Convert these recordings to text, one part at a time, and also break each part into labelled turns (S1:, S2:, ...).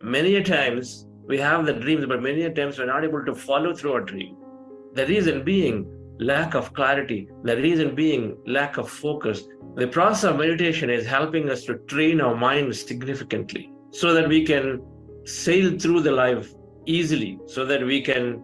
S1: Many a times we have the dreams, but many a times we're not able to follow through our dream. The reason being lack of clarity, the reason being lack of focus. The process of meditation is helping us to train our mind significantly so that we can sail through the life easily, so that we can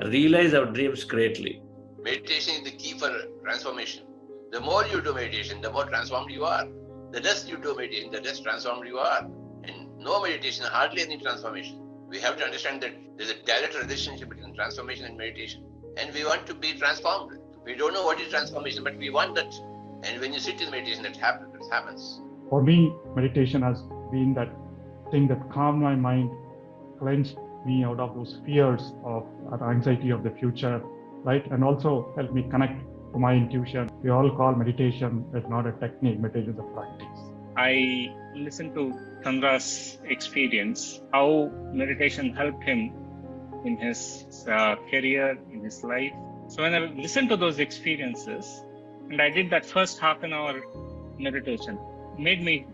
S1: realize our dreams greatly.
S2: Meditation is the key for transformation. The more you do meditation, the more transformed you are. The less you do meditation, the less transformed you are. And no meditation, hardly any transformation. We have to understand that there's a direct relationship between transformation and meditation. And we want to be transformed. We don't know what is transformation, but we want that. And when you sit in meditation, that happens.
S3: For me, meditation has been that thing that calmed my mind, cleansed me out of those fears of anxiety of the future, right? And also helped me connect to my intuition. We all call meditation is not a technique, meditation is a practice.
S4: I listened to Chandra's experience, how meditation helped him in his career, in his life. So when I listened to those experiences, and I did that first half an hour meditation, made me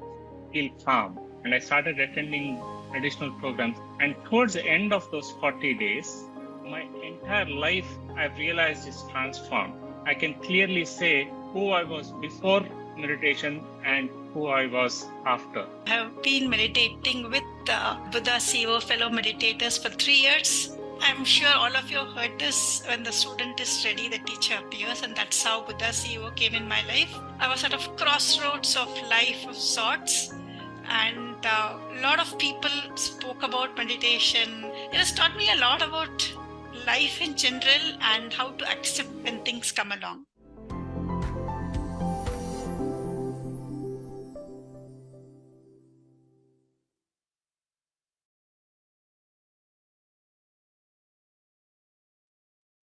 S4: feel calm. And I started attending additional programs. And towards the end of those 40 days, my entire life, I've realized, is transformed. I can clearly say who I was before meditation and who I was after.
S5: I have been meditating with Buddha CEO fellow meditators for 3 years. I'm sure all of you heard this: when the student is ready, the teacher appears, and that's how Buddha CEO came in my life. I was at a crossroads of life of sorts, and a lot of people spoke about meditation. It has taught me a lot about life in general and how to accept when things come along.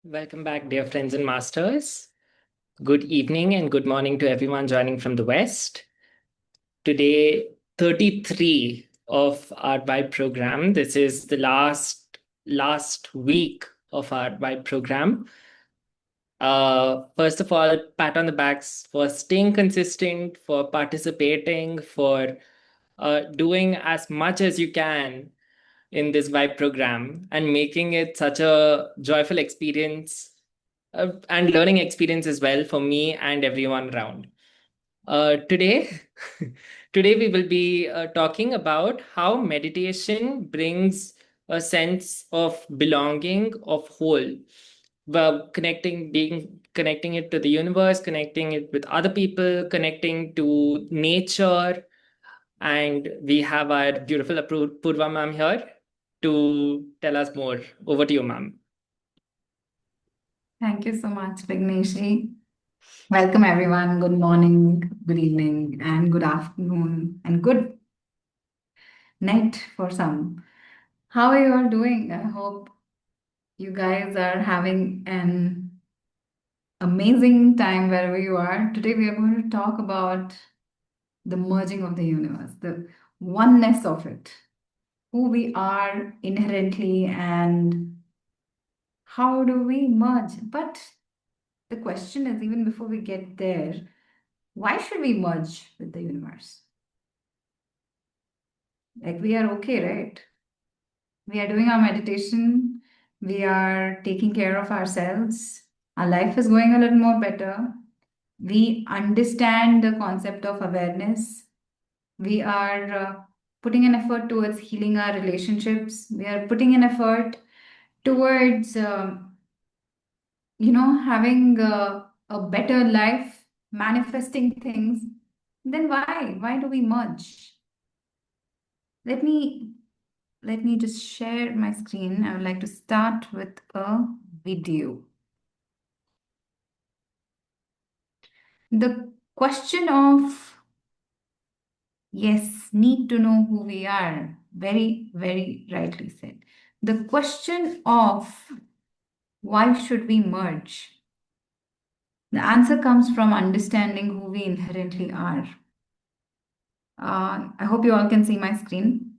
S6: Welcome back, dear friends and masters. Good evening and good morning to everyone joining from the West. Today, 33 of our Vibe program. This is the last week of our Vibe program. First of all, pat on the backs for staying consistent, for participating, for doing as much as you can in this Vibe program and making it such a joyful experience and learning experience as well for me and everyone around. Today, today we will be talking about how meditation brings a sense of belonging, of whole, connecting it to the universe, connecting it with other people, connecting to nature. And we have our beautiful Purva ma'am here to tell us more. Over to you, ma'am.
S7: Thank you so much, Vigneshji. Welcome, everyone. Good morning, good evening, and good afternoon, and good night for some. How are you all doing? I hope you guys are having an amazing time wherever you are. Today, we are going to talk about the merging of the universe, the oneness of it, who we are inherently, and how do we merge. But the question is, even before we get there, why should we merge with the universe? Like, we are okay, right? We are doing our meditation, we are taking care of ourselves, our life is going a little more better. We understand the concept of awareness. We are putting an effort towards healing our relationships. We are putting an effort towards, having a better life, manifesting things. Then why? Why do we merge? Let me just share my screen. I would like to start with a video. The question of, yes, need to know who we are, very, very rightly said. The question of why should we merge? The answer comes from understanding who we inherently are. I hope you all can see my screen.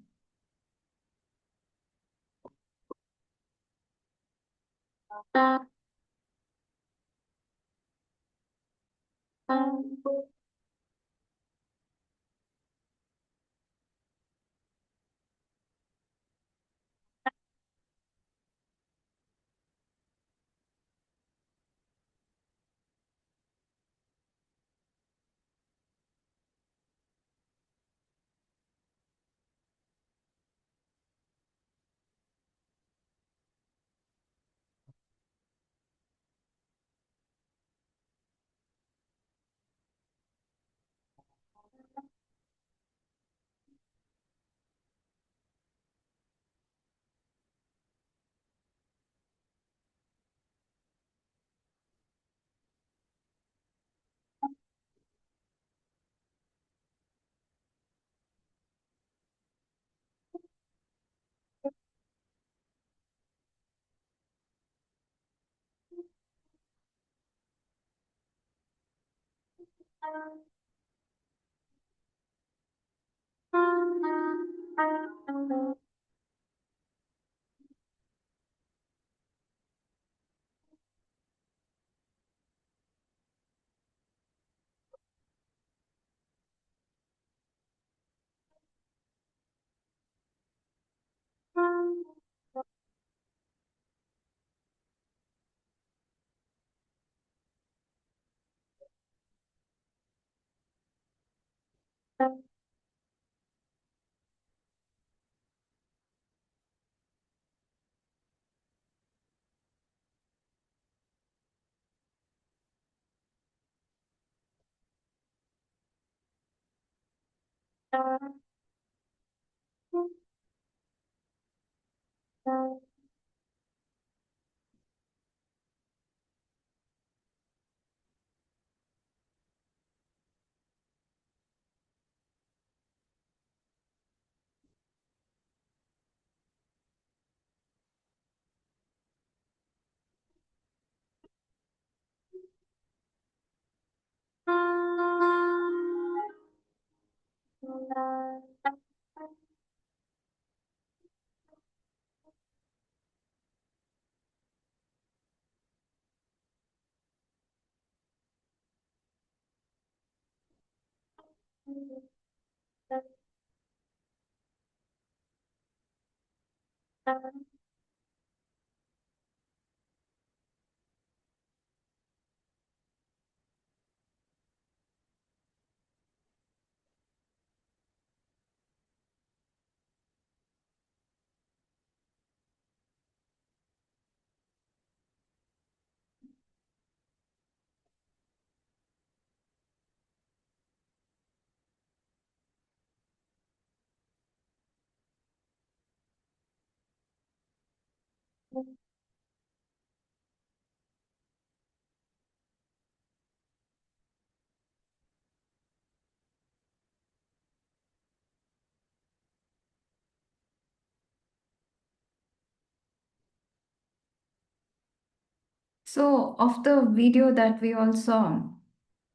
S7: So, of the video that we all saw,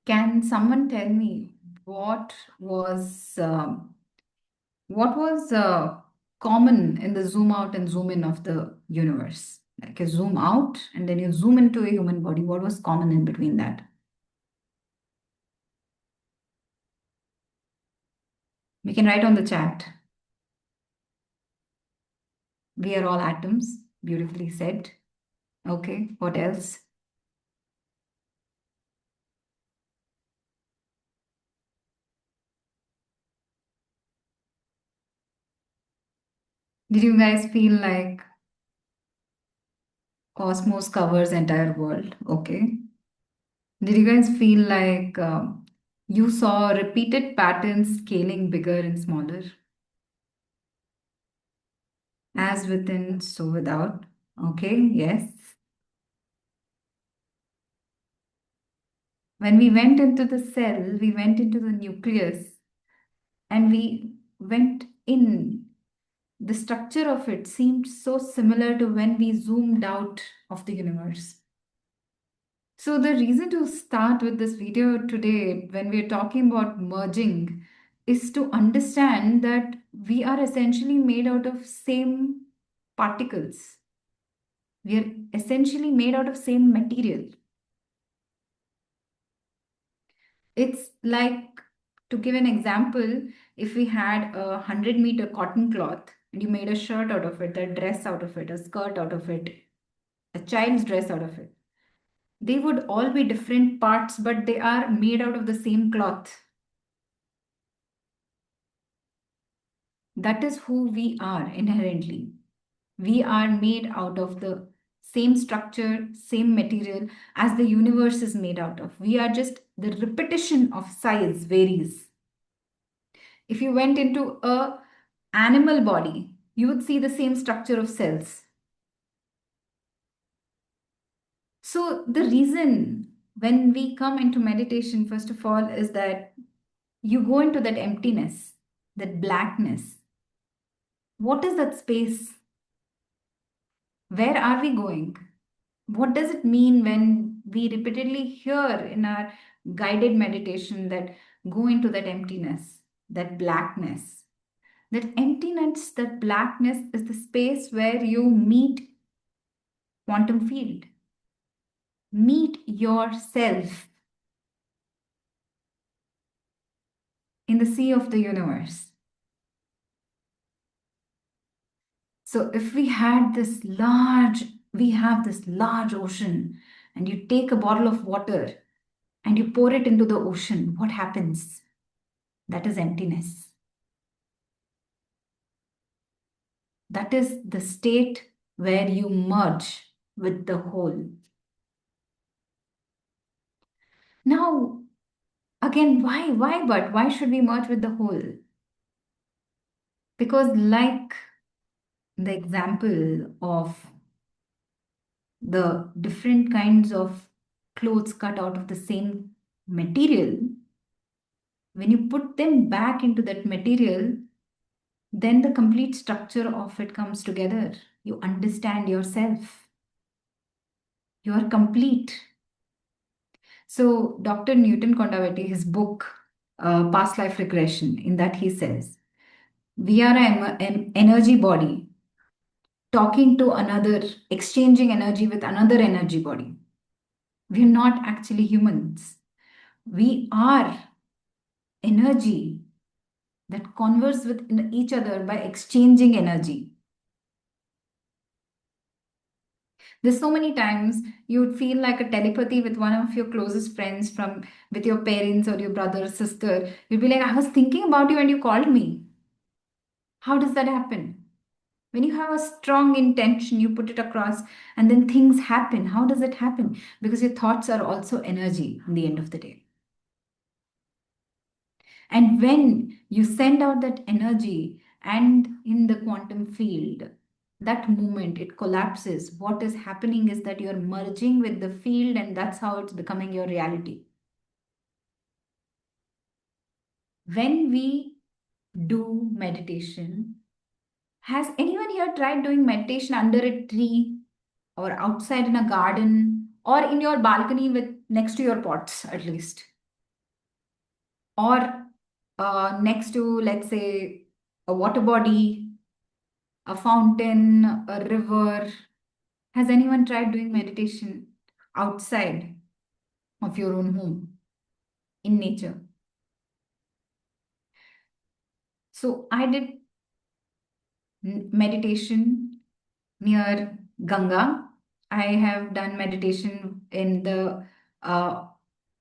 S7: can someone tell me what was common in the zoom out and zoom in of the universe? Like a zoom out and then you zoom into a human body. What was common in between that? We can write on the chat. We are all atoms. Beautifully said. Okay, what else? Did you guys feel like cosmos covers entire world? Okay. Did you guys feel like you saw repeated patterns scaling bigger and smaller? As within, so without. Okay, yes. When we went into the cell, we went into the nucleus and we went in. The structure of it seemed so similar to when we zoomed out of the universe. So, the reason to start with this video today, when we're talking about merging, is to understand that we are essentially made out of same particles. We are essentially made out of same material. It's like, to give an example, if we had 100-meter cotton cloth and you made a shirt out of it, a dress out of it, a skirt out of it, a child's dress out of it, they would all be different parts, but they are made out of the same cloth. That is who we are inherently. We are made out of the same structure, same material as the universe is made out of. We are just the repetition of size varies. If you went into a animal body, you would see the same structure of cells. So the reason when we come into meditation, first of all, is that you go into that emptiness, that blackness. What is that space? Where are we going? What does it mean when we repeatedly hear in our guided meditation that go into that emptiness, that blackness. That emptiness, that blackness is the space where you meet quantum field. Meet yourself in the sea of the universe. So if we have this large ocean, and you take a bottle of water and you pour it into the ocean, what happens? That is emptiness. That is the state where you merge with the whole. Now, again, why should we merge with the whole? Because like the example of the different kinds of clothes cut out of the same material, when you put them back into that material, then the complete structure of it comes together. You understand yourself. You are complete. So Dr. Newton Kondawati, his book, Past Life Regression, in that he says, we are an energy body talking to another, exchanging energy with another energy body. We are not actually humans. We are energy that converse with each other by exchanging energy. There's so many times you would feel like a telepathy with one of your closest friends with your parents or your brother or sister. You'd be like, I was thinking about you and you called me. How does that happen? When you have a strong intention, you put it across and then things happen. How does it happen? Because your thoughts are also energy in the end of the day. And when you send out that energy and in the quantum field, that moment it collapses. What is happening is that you're merging with the field, and that's how it's becoming your reality. When we do meditation, has anyone here tried doing meditation under a tree or outside in a garden or in your balcony with next to your pots at least? Or next to, let's say, a water body, a fountain, a river? Has anyone tried doing meditation outside of your own home in nature? So I did meditation near Ganga. I have done meditation in the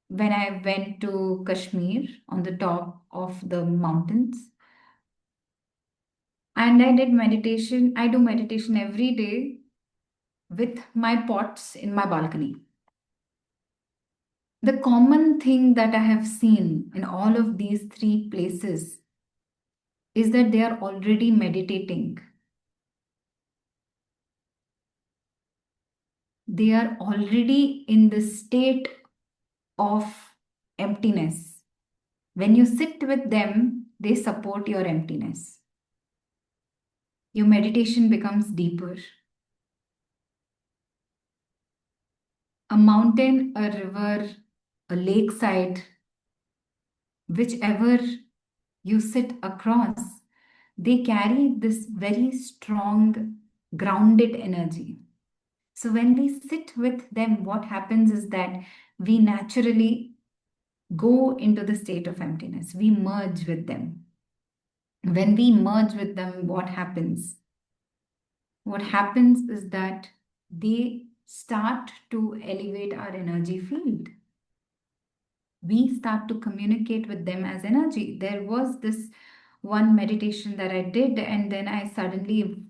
S7: when I went to Kashmir on the top of the mountains. And I did meditation. I do meditation every day with my pots in my balcony. The common thing that I have seen in all of these three places is that they are already meditating. They are already in the state of emptiness. When you sit with them, they support your emptiness. Your meditation becomes deeper. A mountain, a river, a lakeside, whichever you sit across, they carry this very strong, grounded energy. So when we sit with them, what happens is that we naturally go into the state of emptiness. We merge with them. When we merge with them, what happens? What happens is that they start to elevate our energy field. We start to communicate with them as energy. There was this one meditation that I did, and then I suddenly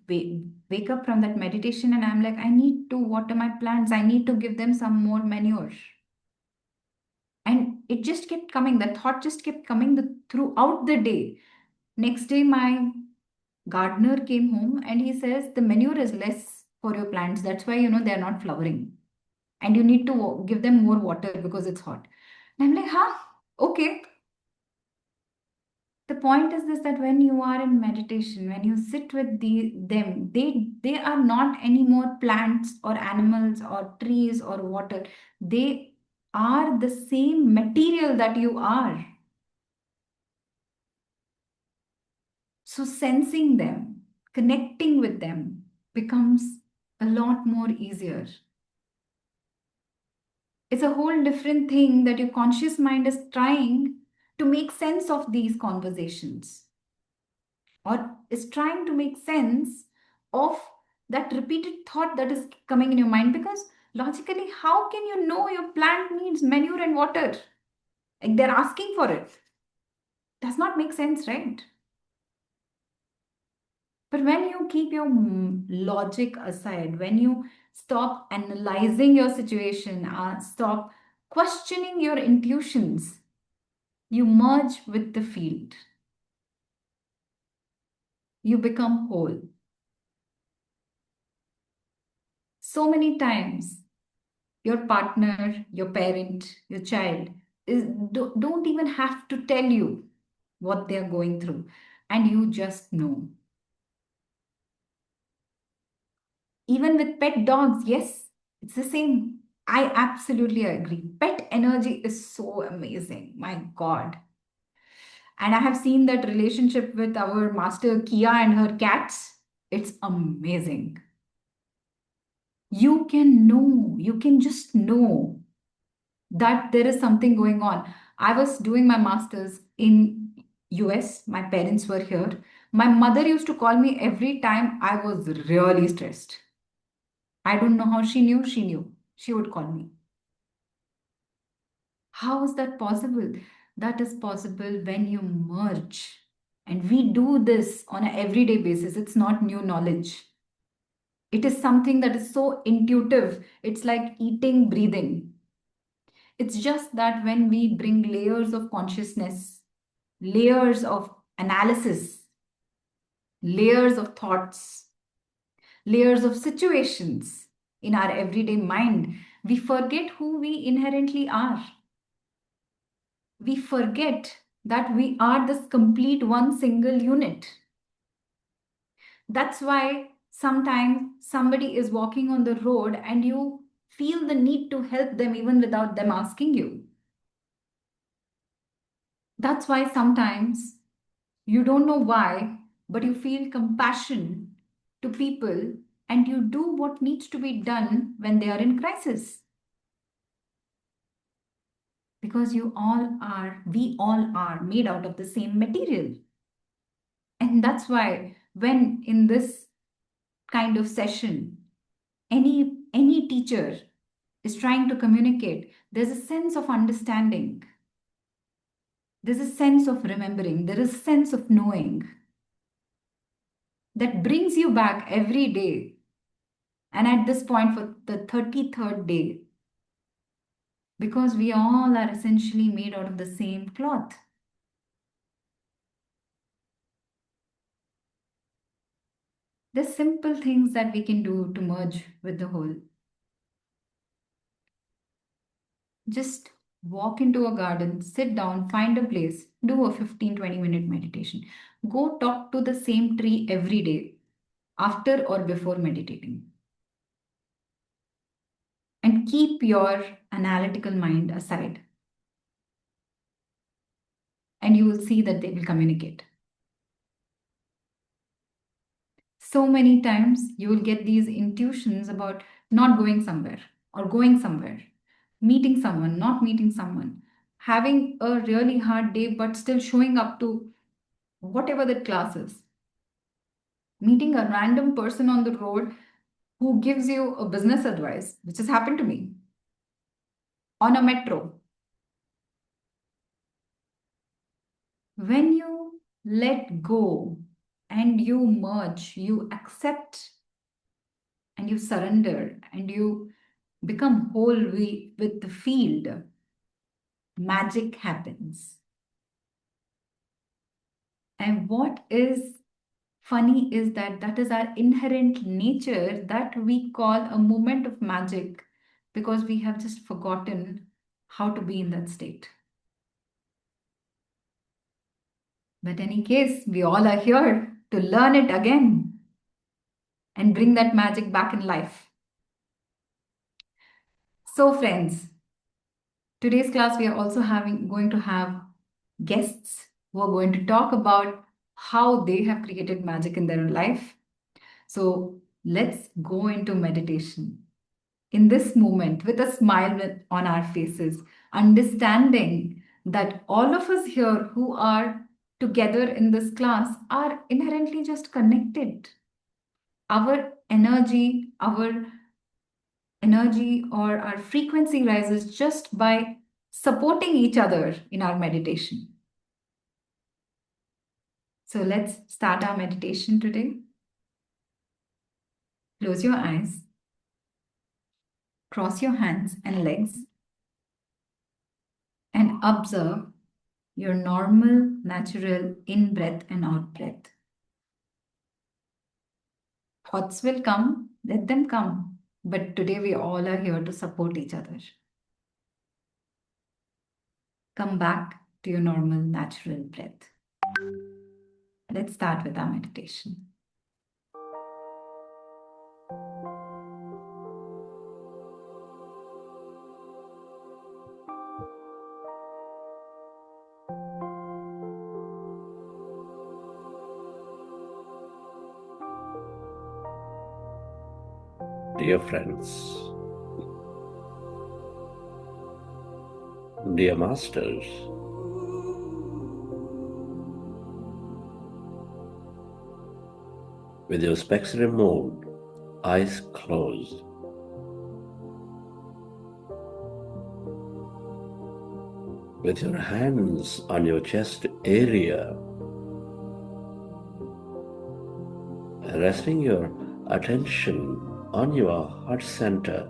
S7: wake up from that meditation and I'm like, I need to water my plants. I need to give them some more manure. And it just kept coming. That thought just kept coming throughout the day. Next day, my gardener came home and he says, the manure is less for your plants. That's why, they're not flowering. And you need to give them more water because it's hot. And I'm like, okay. The point is this, that when you are in meditation, when you sit with them, they are not any more plants or animals or trees or water. They are the same material that you are. So sensing them, connecting with them becomes a lot more easier. It's a whole different thing that your conscious mind is trying to make sense of these conversations, or is trying to make sense of that repeated thought that is coming in your mind. Because logically, how can you know your plant needs manure and water? Like they're asking for it. Does not make sense, right? But when you keep your logic aside, when you stop analyzing your situation, stop questioning your intuitions, you merge with the field. You become whole. So many times, your partner, your parent, your child don't even have to tell you what they're going through, and you just know. Even with pet dogs, yes, it's the same. I absolutely agree. Pet energy is so amazing. My God. And I have seen that relationship with our master Kia and her cats. It's amazing. You can know, you can just know that there is something going on. I was doing my masters in US. My parents were here. My mother used to call me every time I was really stressed. I don't know how she knew. She knew. She would call me. How is that possible? That is possible when you merge. And we do this on an everyday basis. It's not new knowledge. It is something that is so intuitive. It's like eating, breathing. It's just that when we bring layers of consciousness, layers of analysis, layers of thoughts, layers of situations in our everyday mind, we forget who we inherently are. We forget that we are this complete one single unit. That's why sometimes somebody is walking on the road and you feel the need to help them even without them asking you. That's why sometimes you don't know why, but you feel compassion to people and you do what needs to be done when they are in crisis. Because we all are made out of the same material. And that's why when in this kind of session, any teacher is trying to communicate, there's a sense of understanding. There's a sense of remembering. There is a sense of knowing that brings you back every day. And at this point, for the 33rd day, because we all are essentially made out of the same cloth. There's simple things that we can do to merge with the whole. Just walk into a garden, sit down, find a place, do a 15-20 minute meditation. Go talk to the same tree every day, after or before meditating. And keep your analytical mind aside. And you will see that they will communicate. So many times you will get these intuitions about not going somewhere or going somewhere, meeting someone, not meeting someone, having a really hard day, but still showing up to whatever that class is. Meeting a random person on the road who gives you a business advice, which has happened to me on a metro. When you let go and you merge, you accept and you surrender and you become whole with the field, magic happens. And what is funny is that is our inherent nature that we call a moment of magic because we have just forgotten how to be in that state. But in any case, we all are here to learn it again and bring that magic back in life. So friends, Today's class, we are also going to have guests who are going to talk about how they have created magic in their life. So let's go into meditation. In this moment, with a smile on our faces, understanding that all of us here who are together in this class are inherently just connected. Our energy or our frequency rises just by supporting each other in our meditation. So let's start our meditation today. Close your eyes, cross your hands and legs, and observe your normal, natural in breath and out breath. Thoughts will come, let them come. But today we all are here to support each other. Come back to your normal, natural breath. Let's start with our meditation.
S1: Dear friends, dear masters, with your specs removed, eyes closed, with your hands on your chest area, resting your attention on your heart center,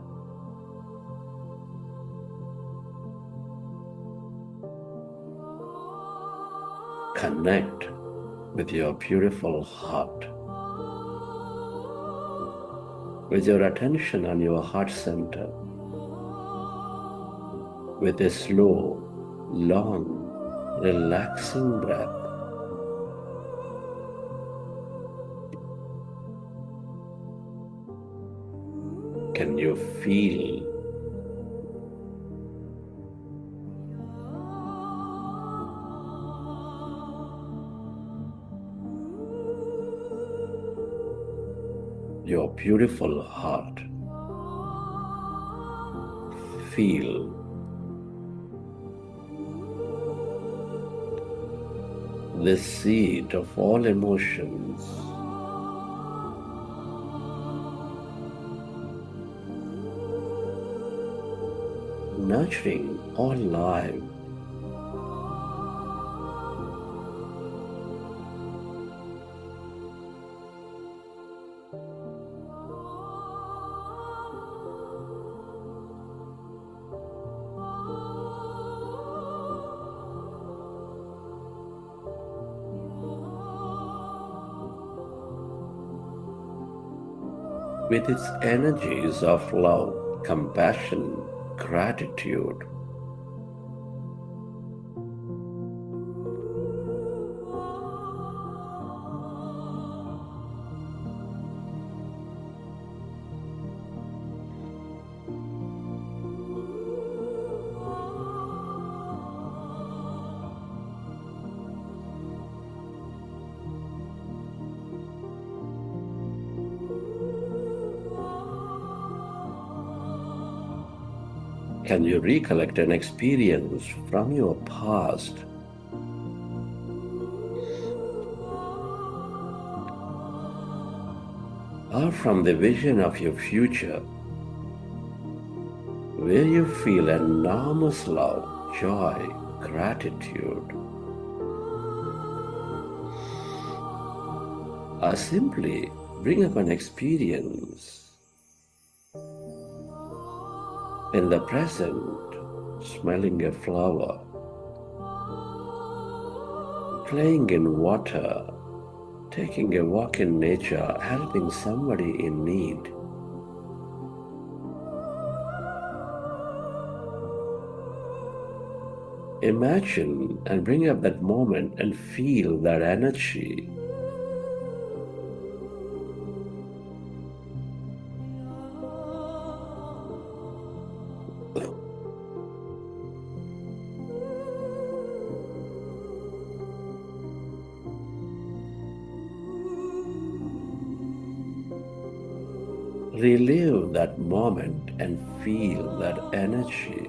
S1: connect with your beautiful heart. With your attention on your heart center, with a slow, long, relaxing breath, can you feel your beautiful heart? Feel the seed of all emotions. Nurturing all life. With its energies of love, compassion, gratitude. Can you recollect an experience from your past? Or from the vision of your future, where you feel enormous love, joy, gratitude? Or simply bring up an experience in the present, smelling a flower, playing in water, taking a walk in nature, helping somebody in need. Imagine and bring up that moment and feel that energy. relive that moment and feel that energy.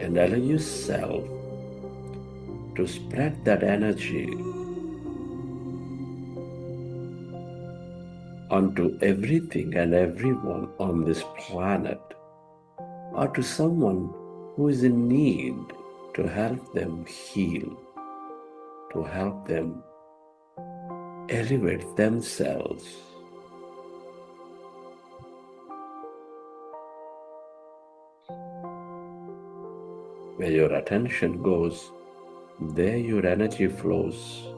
S1: And allow yourself to spread that energy onto everything and everyone on this planet, or to someone who is in need, to help them heal, to help them elevate themselves. Where your attention goes, there your energy flows.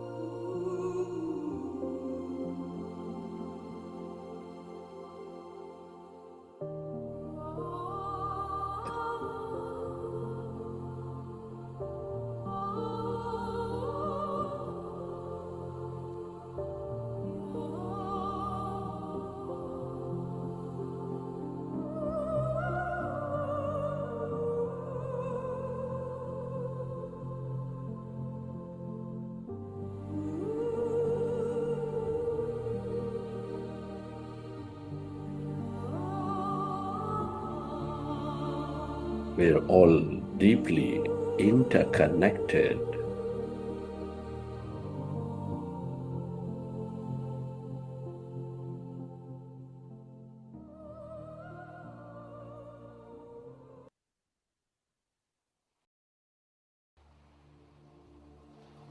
S1: We're all deeply interconnected.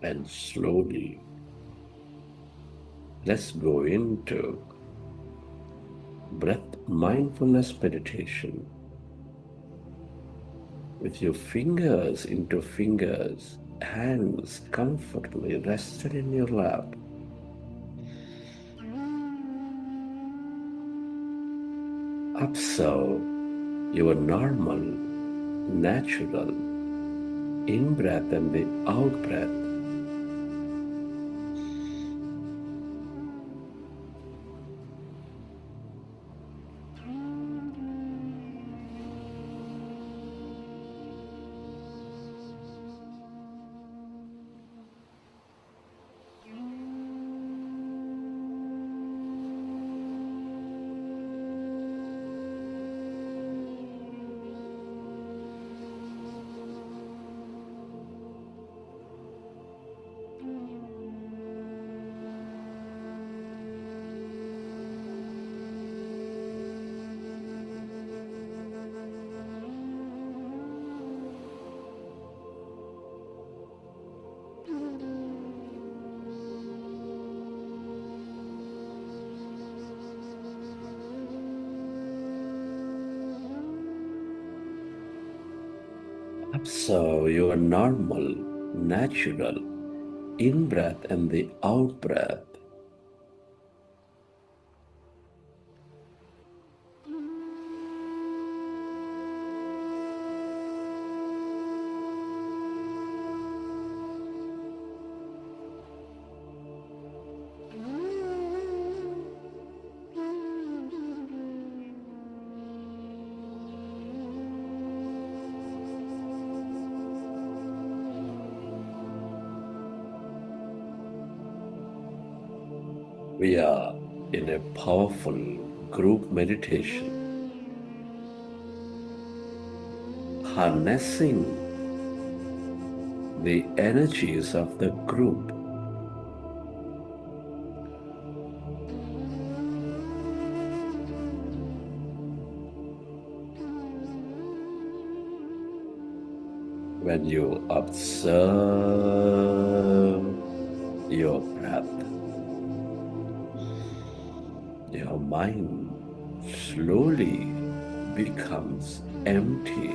S1: And slowly, let's go into breath mindfulness meditation. With your fingers into fingers, hands comfortably rested in your lap. Observe your normal, natural in-breath and the out-breath. Observe your normal, natural in-breath and the out-breath. We are in a powerful group meditation, harnessing the energies of the group. When you observe your breath, your mind slowly becomes empty.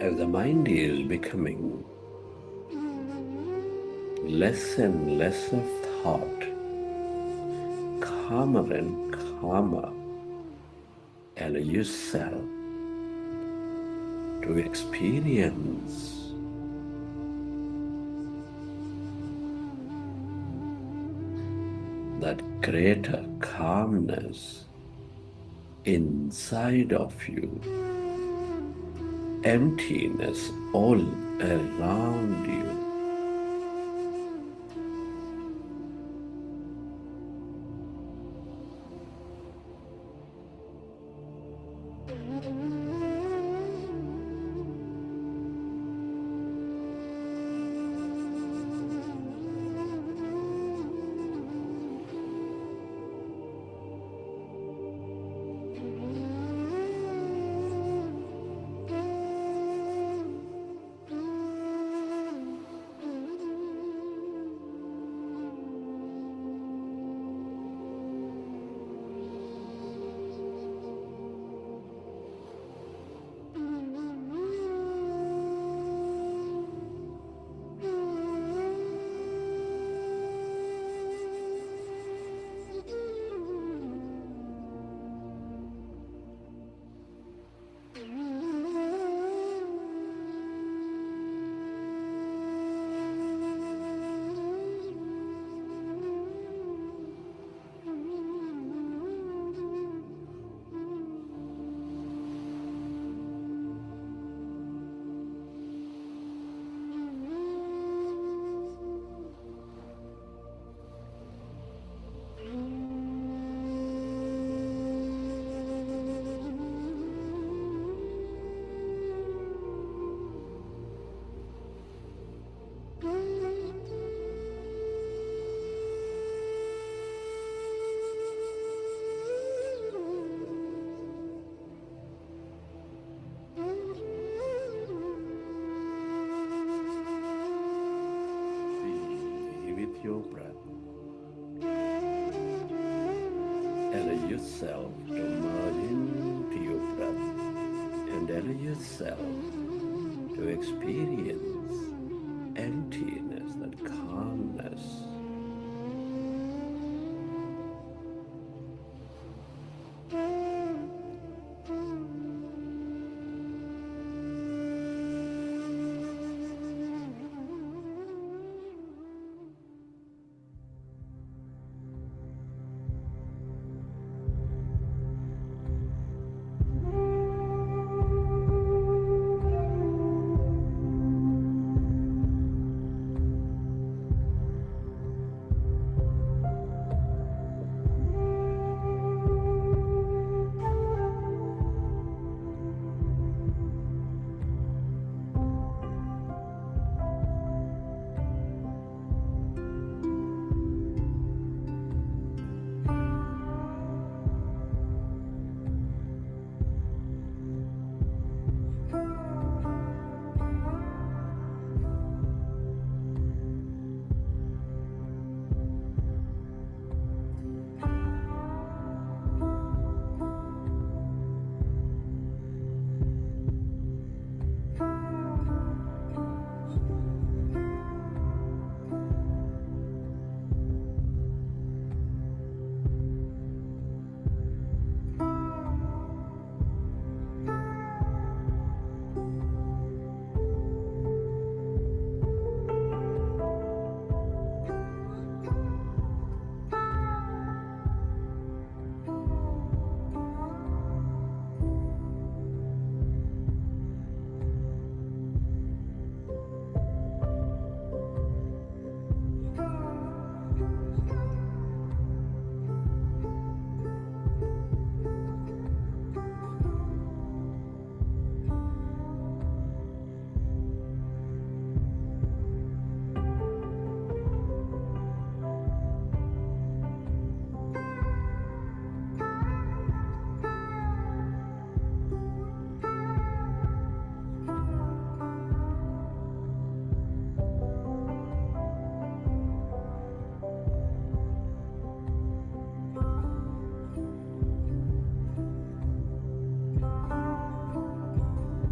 S1: as the mind is becoming less and less of thought, calmer and calmer, allow yourself to experience that greater calmness inside of you, emptiness all around you. Your breath. Allow yourself to merge into your breath and allow yourself to experience emptiness, that calmness.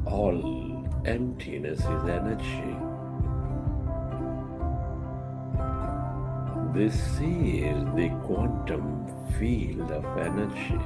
S1: all
S8: emptiness is energy. This is the quantum field of energy.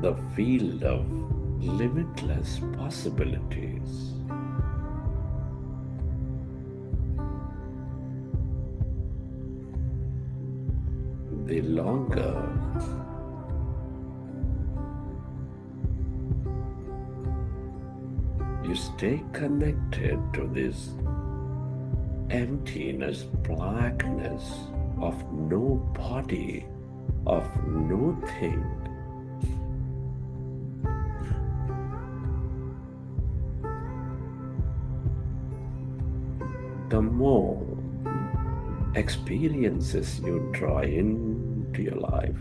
S8: The field of limitless possibilities. The longer you stay connected to this emptiness, blackness of no body, of no thing, the more experiences you draw into your life.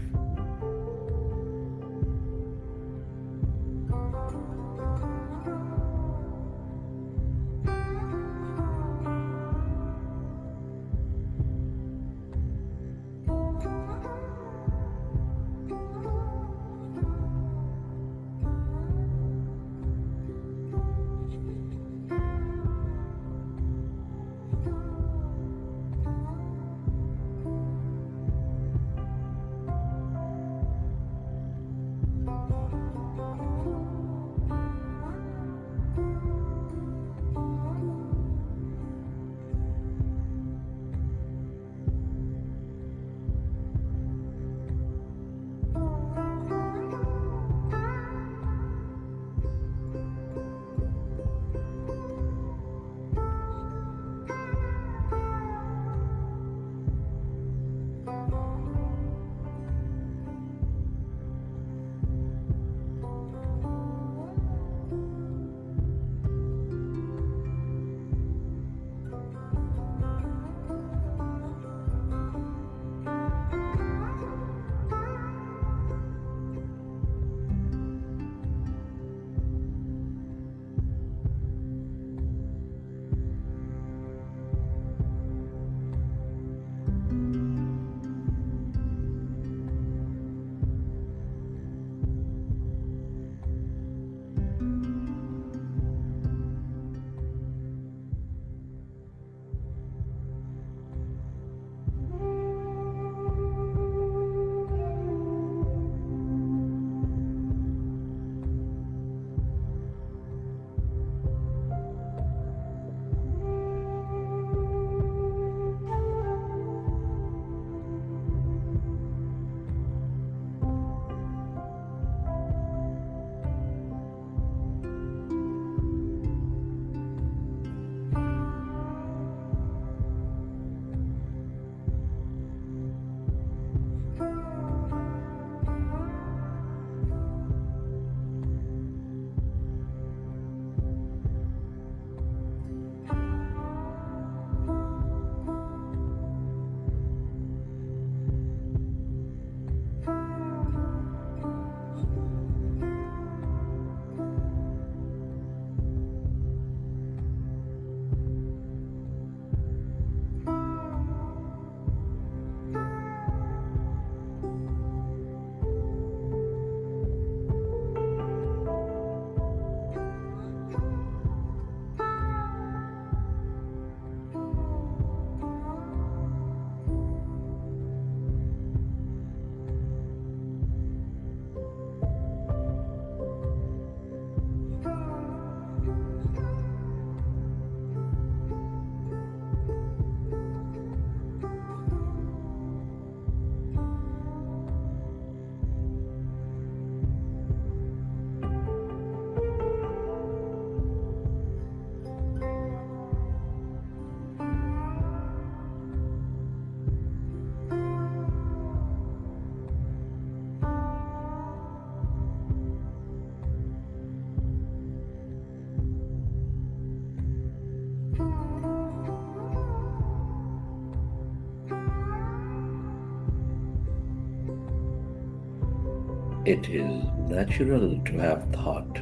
S8: It is natural to have thought.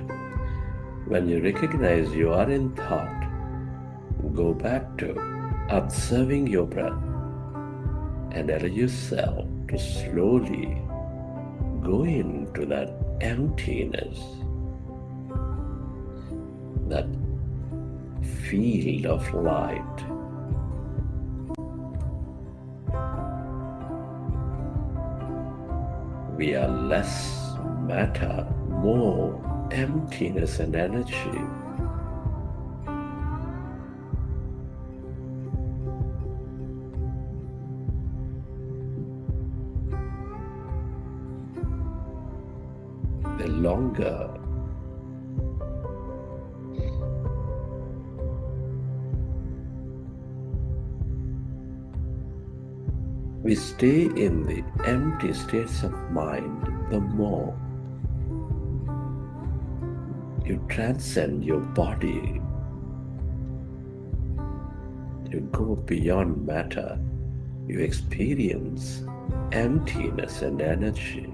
S8: When you recognize you are in thought, go back to observing your breath and allow yourself to slowly go into that emptiness, that field of light. We are less matter, more emptiness and energy. The longer we stay in the empty states of mind, the more you transcend your body. You go beyond matter. You experience emptiness and energy.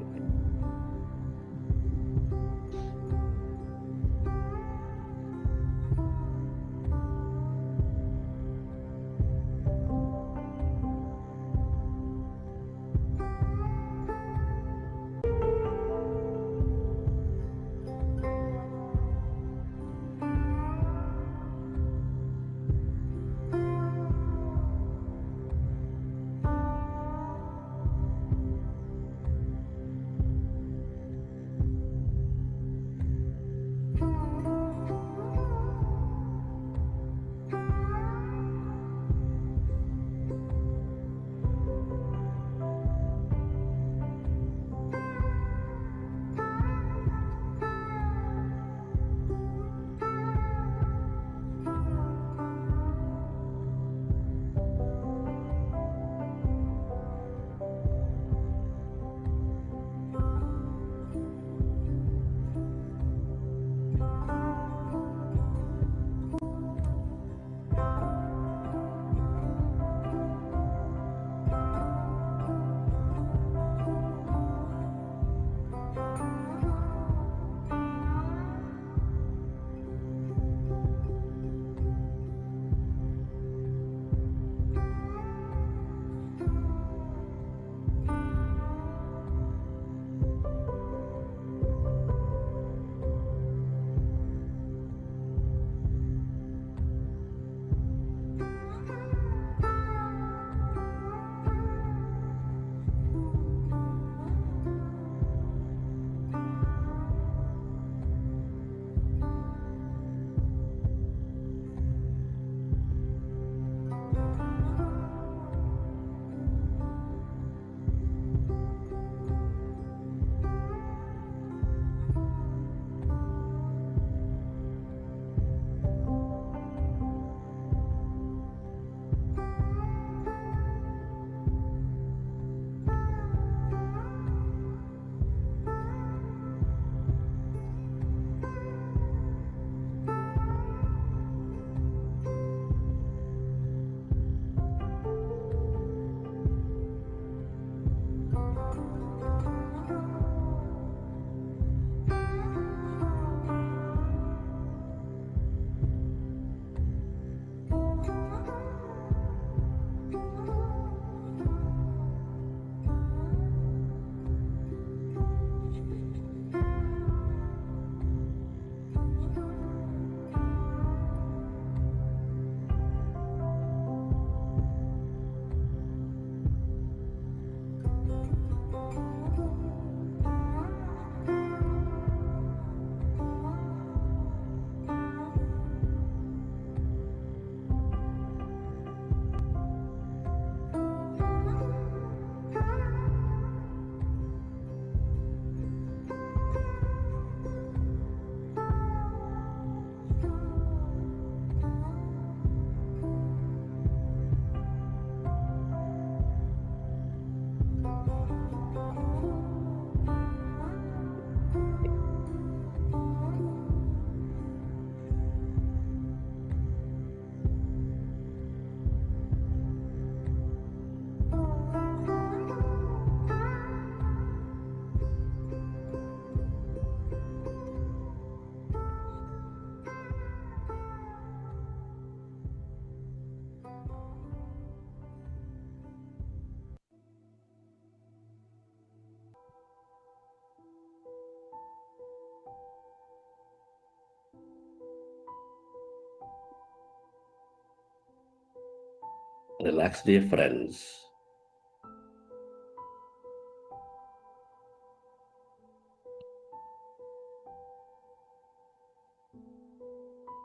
S8: Relax, dear friends.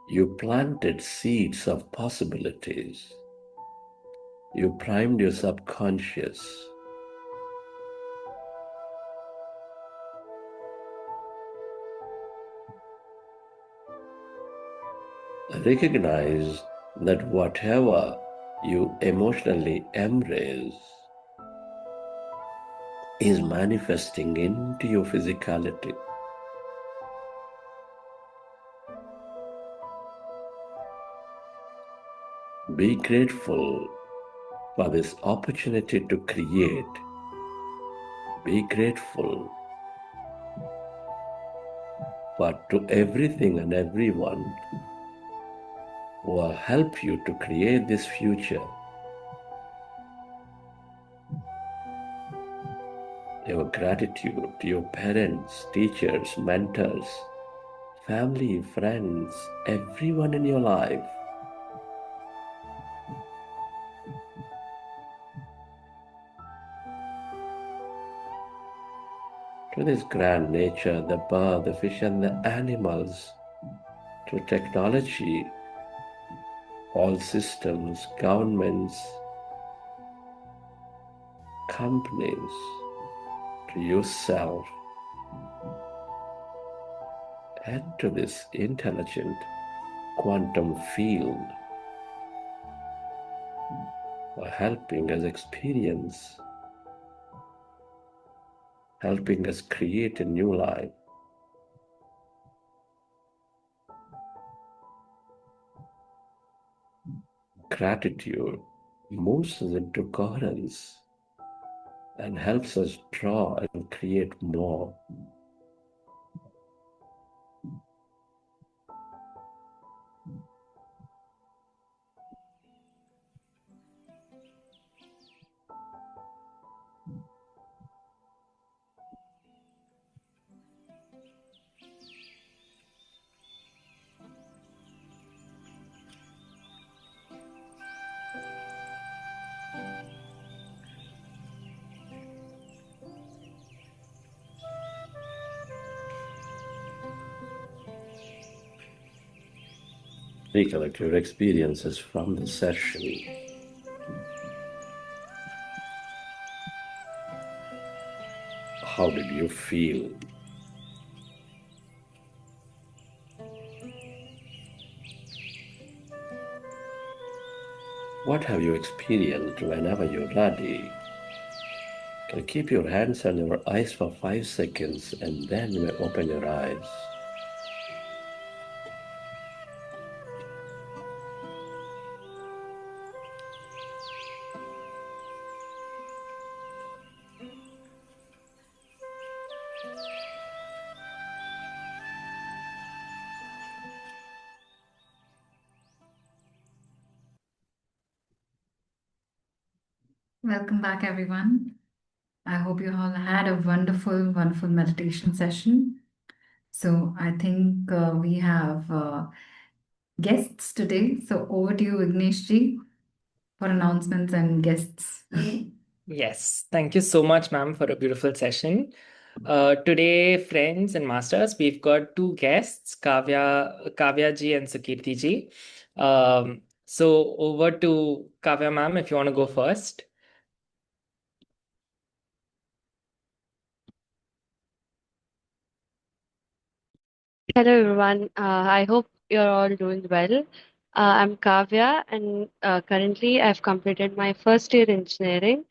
S8: You planted seeds of possibilities. You primed your subconscious. Recognize that whatever you emotionally embrace is manifesting into your physicality. Be grateful for this opportunity to create. Be grateful for to everything and everyone who will help you to create this future. Your gratitude to your parents, teachers, mentors, family, friends, everyone in your life. To this grand nature, the bird, the fish, and the animals, to technology, all systems, governments, companies, to yourself, and to this intelligent quantum field for helping us experience, helping us create a new life. Gratitude moves us into coherence and helps us draw and create more. Recollect your experiences from the session. How did you feel? What have you experienced? Whenever you're ready, you can keep your hands on your eyes for 5 seconds and then you may open your eyes.
S7: Welcome back, everyone. I hope you all had a wonderful, wonderful meditation session. So I think we have guests today. So over to you, Ignesh ji, for announcements and guests.
S6: Yes, thank you so much, ma'am, for a beautiful session. Today, friends and masters, we've got two guests, Kavya ji and Sukirti ji. So over to Kavya ma'am, if you want to go first.
S9: Hello everyone. I hope you're all doing well. I'm Kavya, and currently I've completed my first year engineering.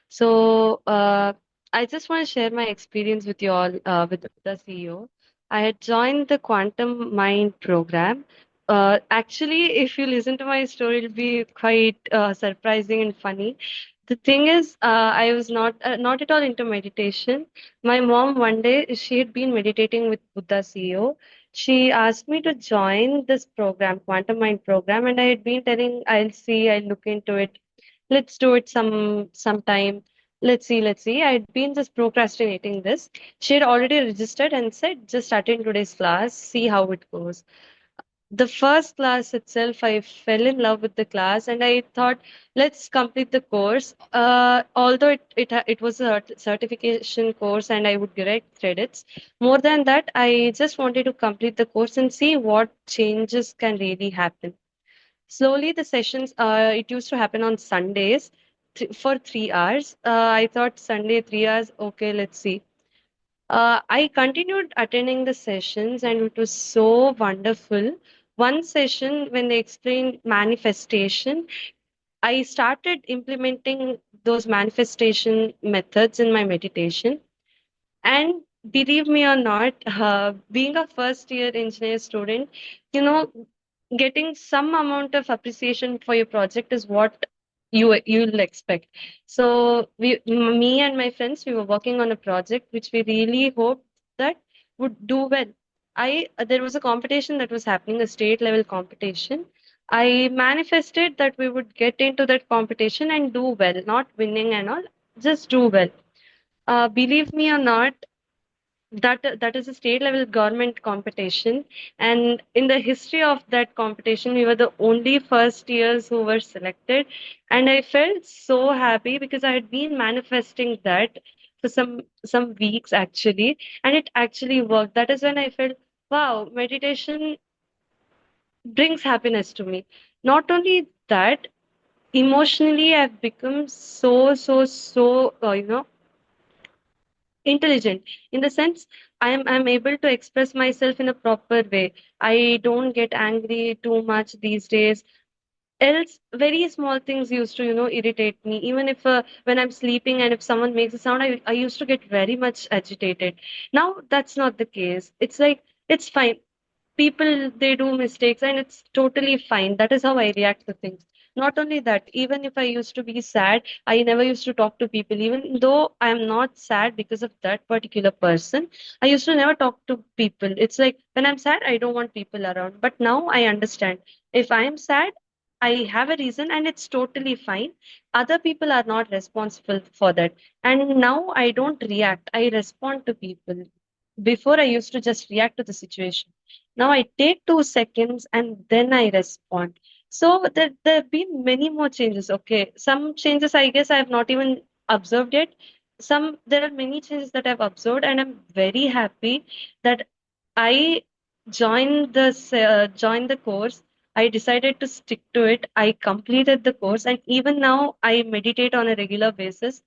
S9: So I just want to share my experience with you all with the CEO. I had joined the Quantum Mind program. Actually, if you listen to my story, it'll be quite surprising and funny. The thing is, I was not at all into meditation. My mom one day she had been meditating with Buddha CEO. She asked me to join this program, Quantum Mind program, and I had been telling, I'll see, I'll look into it. Let's do it sometime. Let's see, let's see. I'd been just procrastinating this. She had already registered and said, just attend today's class, see how it goes. the first class itself, I fell in love with the class, and I thought, let's complete the course. Although it was a certification course, and I would get credits. More than that, I just wanted to complete the course and see what changes can really happen. Slowly, the sessions, it used to happen on Sundays for 3 hours. I thought Sunday 3 hours, okay, let's see. I continued attending the sessions, and it was so wonderful. One session, when they explained manifestation, I started implementing those manifestation methods in my meditation. And believe me or not, being a first year engineer student, you know, getting some amount of appreciation for your project is what you'll expect. So me and my friends, we were working on a project which we really hoped that would do well. There was a competition that was happening, a state level competition. I manifested that we would get into that competition and do well, not winning and all, just do well. Believe me or not, that is a state level government competition, and in the history of that competition we were the only first years who were selected, and I felt so happy because I had been manifesting that for some weeks actually, and it actually worked. That is when I felt, wow, meditation brings happiness to me. Not only that, emotionally I've become so intelligent, in the sense I'm able to express myself in a proper way. I don't get angry too much these days. Else, very small things used to irritate me. Even if when I'm sleeping and if someone makes a sound, I used to get very much agitated. Now that's not the case. It's like, it's fine. People, they do mistakes and it's totally fine. That is how I react to things. Not only that, even if I used to be sad, I never used to talk to people. Even though I'm not sad because of that particular person, I used to never talk to people. It's like, when I'm sad, I don't want people around. But now I understand, if I'm sad, I have a reason and it's totally fine. Other people are not responsible for that. And now I don't react, I respond to people. Before, I used to just react to the situation. Now I take 2 seconds and then I respond. So there have been many more changes. Okay, some changes I guess I have not even observed yet. There are many changes that I've observed, and I'm very happy that I joined the course. I decided to stick to it. I completed the course, and even now I meditate on a regular basis,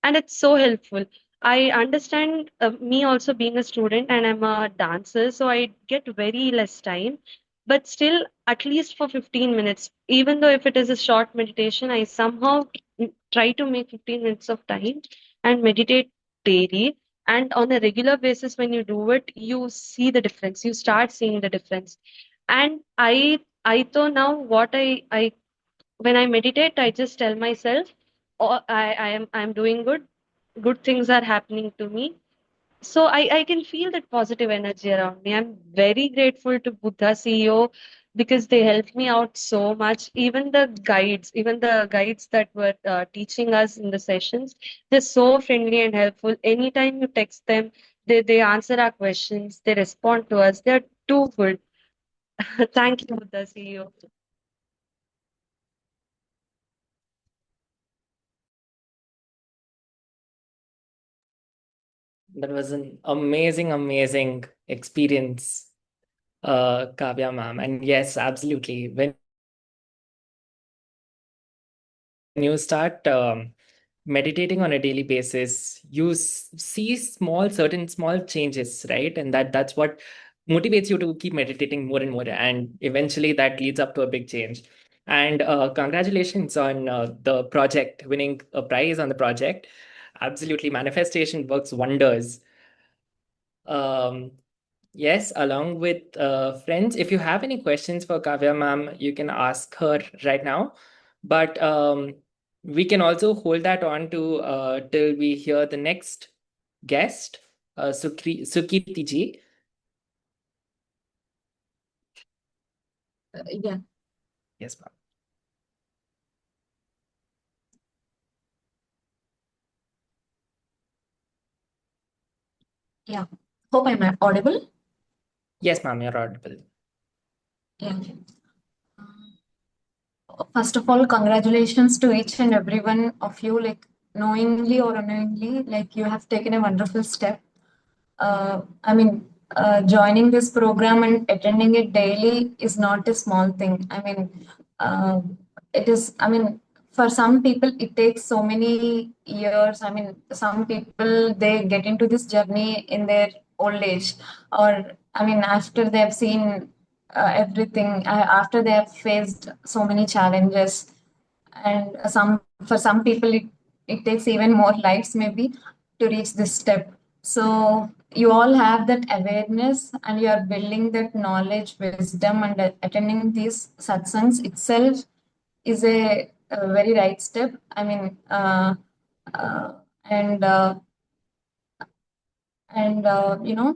S9: and it's so helpful. I understand, me also being a student, and I'm a dancer, so I get very less time, but still at least for 15 minutes, even though if it is a short meditation, I somehow try to make 15 minutes of time and meditate daily. And on a regular basis, when you do it, you see the difference, you start seeing the difference. And I thought, now what I when I meditate, I just tell myself, oh, I'm doing good. Good things are happening to me. So I can feel that positive energy around me. I'm very grateful to Buddha CEO because they helped me out so much. Even the guides that were teaching us in the sessions, they're so friendly and helpful. Anytime you text them, they answer our questions, they respond to us. They're too good. Thank you, Buddha CEO.
S6: That was an amazing experience, Kavya ma'am. And yes, absolutely. When you start meditating on a daily basis, you see certain small changes, right? And that's what motivates you to keep meditating more and more. And eventually that leads up to a big change. And congratulations on the project, winning a prize on the project. Absolutely, manifestation works wonders. Yes, along with friends. If you have any questions for Kavya ma'am, you can ask her right now. But we can also hold that on to till we hear the next guest, Sukirti ji.
S7: Yeah.
S6: Yes, ma'am.
S7: Yeah. Hope I'm audible.
S6: Yes, ma'am, you're audible.
S10: Yeah. First of all, congratulations to each and every one of you, like knowingly or unknowingly, like you have taken a wonderful step. I mean, joining this program and attending it daily is not a small thing. I mean, uh, it is, I mean, for some people, it takes so many years. I mean, some people, they get into this journey in their old age, or I mean, after they have seen everything, after they have faced so many challenges. And for some people, it takes even more lives maybe to reach this step. So you all have that awareness and you are building that knowledge, wisdom, and attending these satsangs itself is a very right step. I mean, uh, and you know,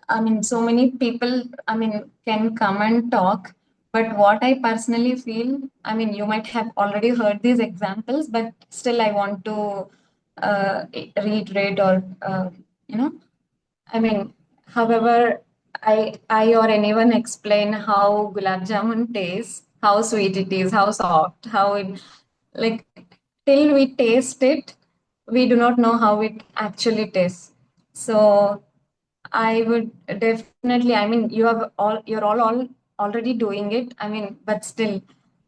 S10: I mean, so many people, I mean, can come and talk. But what I personally feel, I mean, you might have already heard these examples, but still I want to reiterate or, you know, I mean, however, I or anyone explain how gulab jamun tastes, how sweet it is, how soft, how it, like, till we taste it, we do not know how it actually tastes. So I would definitely, I mean, you're all already doing it. I mean, but still,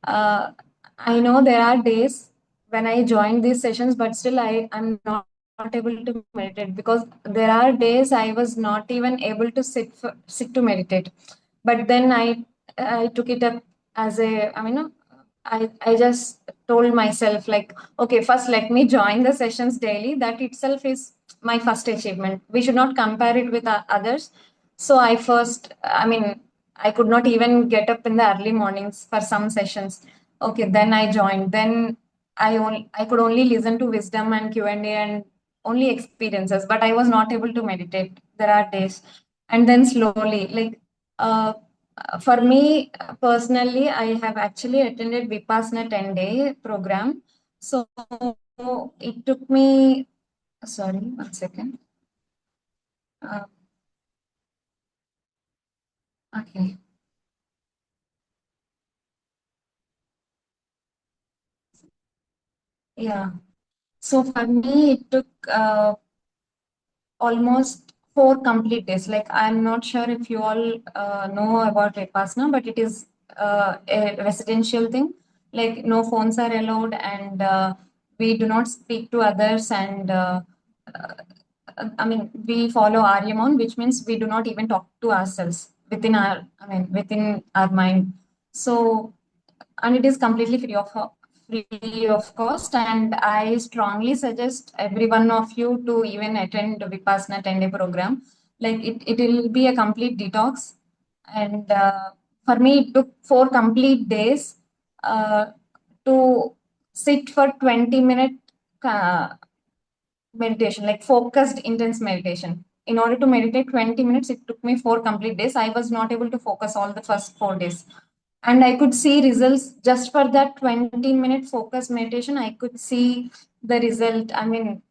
S10: uh, I know there are days when I join these sessions, but still I'm not able to meditate because there are days I was not even able to sit to meditate. But then I took it up as a, I mean, I just told myself like, okay, first let me join the sessions daily. That itself is my first achievement. We should not compare it with others. So I mean, I could not even get up in the early mornings for some sessions. Okay, then I joined. Then I could only listen to wisdom and Q&A and only experiences, but I was not able to meditate. There are days, and then slowly, like for me personally, I have actually attended Vipassana 10-day program. So it took me, sorry, 1 second. Okay. Yeah. So for me, it took almost 4 complete days. Like I'm not sure if you all know about Vipassana, but it is a residential thing. Like no phones are allowed, and we do not speak to others. And I mean, we follow Aryamon, which means we do not even talk to ourselves within our mind. So, and it is completely free of cost. And I strongly suggest every one of you to even attend the Vipassana 10-day program. Like it will be a complete detox. And for me, it took 4 complete days to sit for 20-minute meditation, like focused, intense meditation. In order to meditate 20 minutes, it took me 4 complete days. I was not able to focus all the first 4 days. And I could see results just for that 20-minute focus meditation. I could see the result. I mean,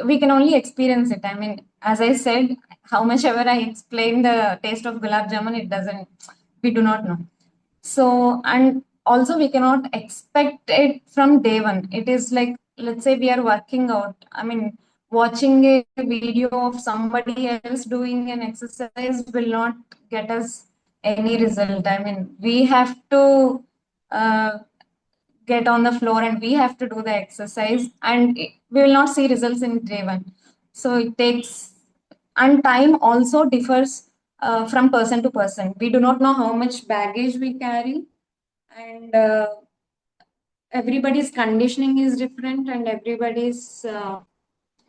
S10: we can only experience it. I mean, as I said, how much ever I explain the taste of gulab jamun, we do not know. So, and also we cannot expect it from day one. It is like, let's say we are working out. I mean, watching a video of somebody else doing an exercise will not get us any result. I mean, we have to get on the floor and we have to do the exercise, and we will not see results in day one. So it takes, and time also differs from person to person. We do not know how much baggage we carry, and everybody's conditioning is different, and everybody's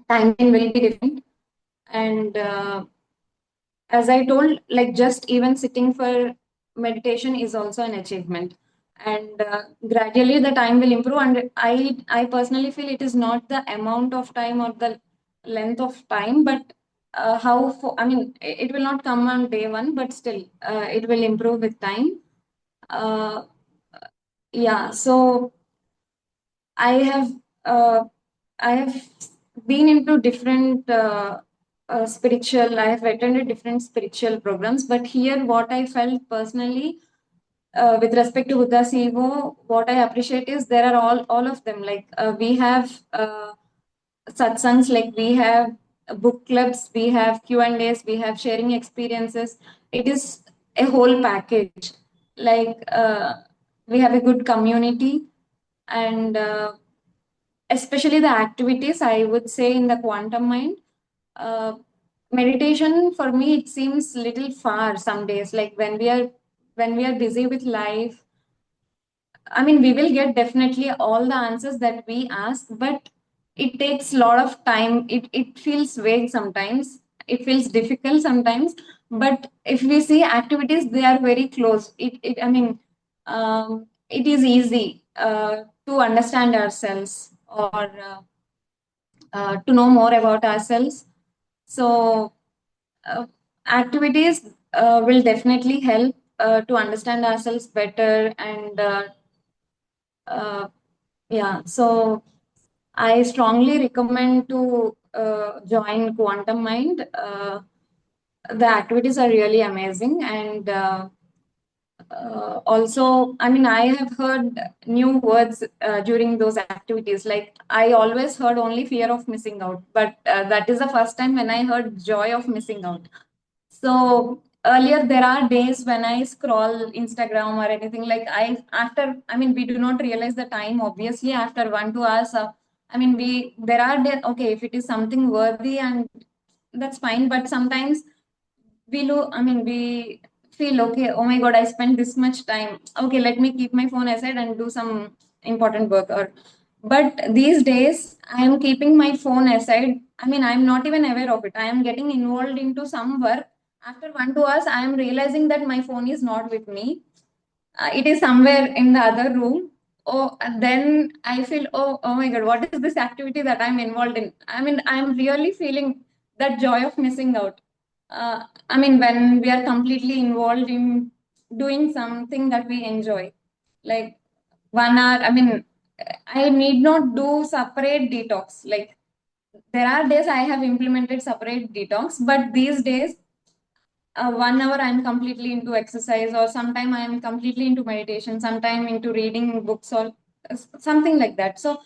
S10: timing will be different. And as I told, like just even sitting for meditation is also an achievement. And gradually the time will improve. And I personally feel it is not the amount of time or the length of time, but I mean, it will not come on day one, but still it will improve with time. Uh, yeah, so I have uh, I have been into different spiritual, I have attended different spiritual programs, but here what I felt personally with respect to Buddha CEO, what I appreciate is there are all of them. Like we have satsangs, like we have book clubs, we have Q&As, we have sharing experiences. It is a whole package. Like we have a good community, and especially the activities, I would say, in the Quantum Mind. Meditation for me, it seems little far some days. Like when we are busy with life, I mean, we will get definitely all the answers that we ask, but it takes a lot of time. It feels vague sometimes. It feels difficult sometimes. But if we see activities, they are very close. I mean, it is easy to understand ourselves, or to know more about ourselves. So activities will definitely help to understand ourselves better, and yeah, so I strongly recommend to join Quantum Mind. The activities are really amazing, and also, I mean, I have heard new words during those activities. Like I always heard only fear of missing out, but that is the first time when I heard joy of missing out. So earlier, there are days when I scroll Instagram or anything, like I mean, we do not realize the time, obviously, after 1 2 hours. I mean, there are days, okay, if it is something worthy, and that's fine, but sometimes we feel, okay, oh my God, I spent this much time. Okay, let me keep my phone aside and do some important work. But these days, I am keeping my phone aside. I mean, I'm not even aware of it. I am getting involved into some work. After 1 2 hours, I am realizing that my phone is not with me. It is somewhere in the other room. Oh, and then I feel, oh my God, what is this activity that I'm involved in? I mean, I'm really feeling that joy of missing out. I mean, when we are completely involved in doing something that we enjoy, like 1 hour, I mean, I need not do separate detox. Like there are days I have implemented separate detox, but these days, 1 hour I'm completely into exercise, or sometime I am completely into meditation, sometime into reading books, or something like that. So,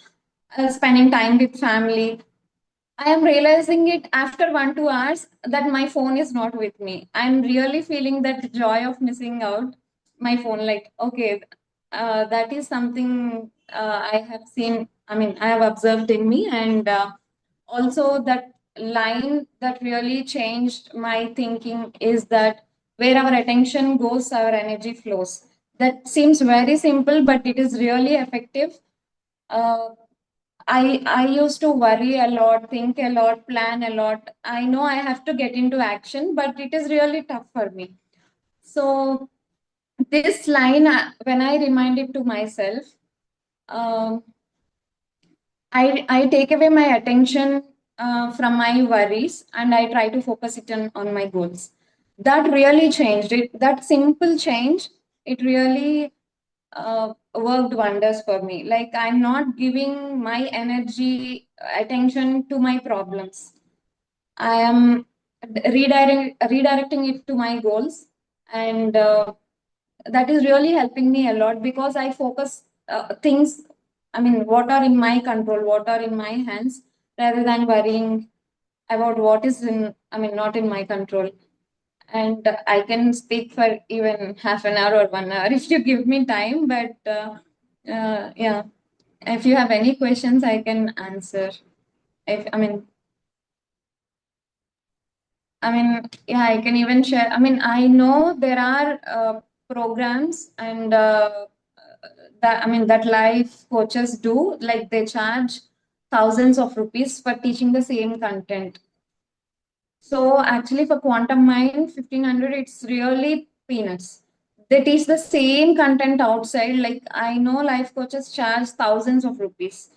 S10: spending time with family. I am realizing it after 1 2 hours that my phone is not with me. I'm really feeling that joy of missing out my phone. Like, okay, that is something I have seen. I mean, I have observed in me, and also that line that really changed my thinking is that where our attention goes, our energy flows. That seems very simple, but it is really effective. Uh, I used to worry a lot, think a lot, plan a lot. I know I have to get into action, but it is really tough for me. So this line, when I remind it to myself, um, I take away my attention from my worries, and I try to focus it on my goals. That really changed it. That simple change, it really worked wonders for me. Like I'm not giving my energy, attention to my problems. I am redirecting it to my goals, and that is really helping me a lot, because I focus things. I mean, what are in my control, what are in my hands, rather than worrying about what is in. I mean, not in my control. And I can speak for even half an hour or 1 hour if you give me time. But yeah, if you have any questions, I can answer. Yeah, I can even share. I mean, I know there are programs, and that life coaches do. Like they charge thousands of rupees for teaching the same content. So actually, for Quantum Mind 1500, it's really peanuts. They teach the same content outside. Like I know life coaches charge thousands of rupees,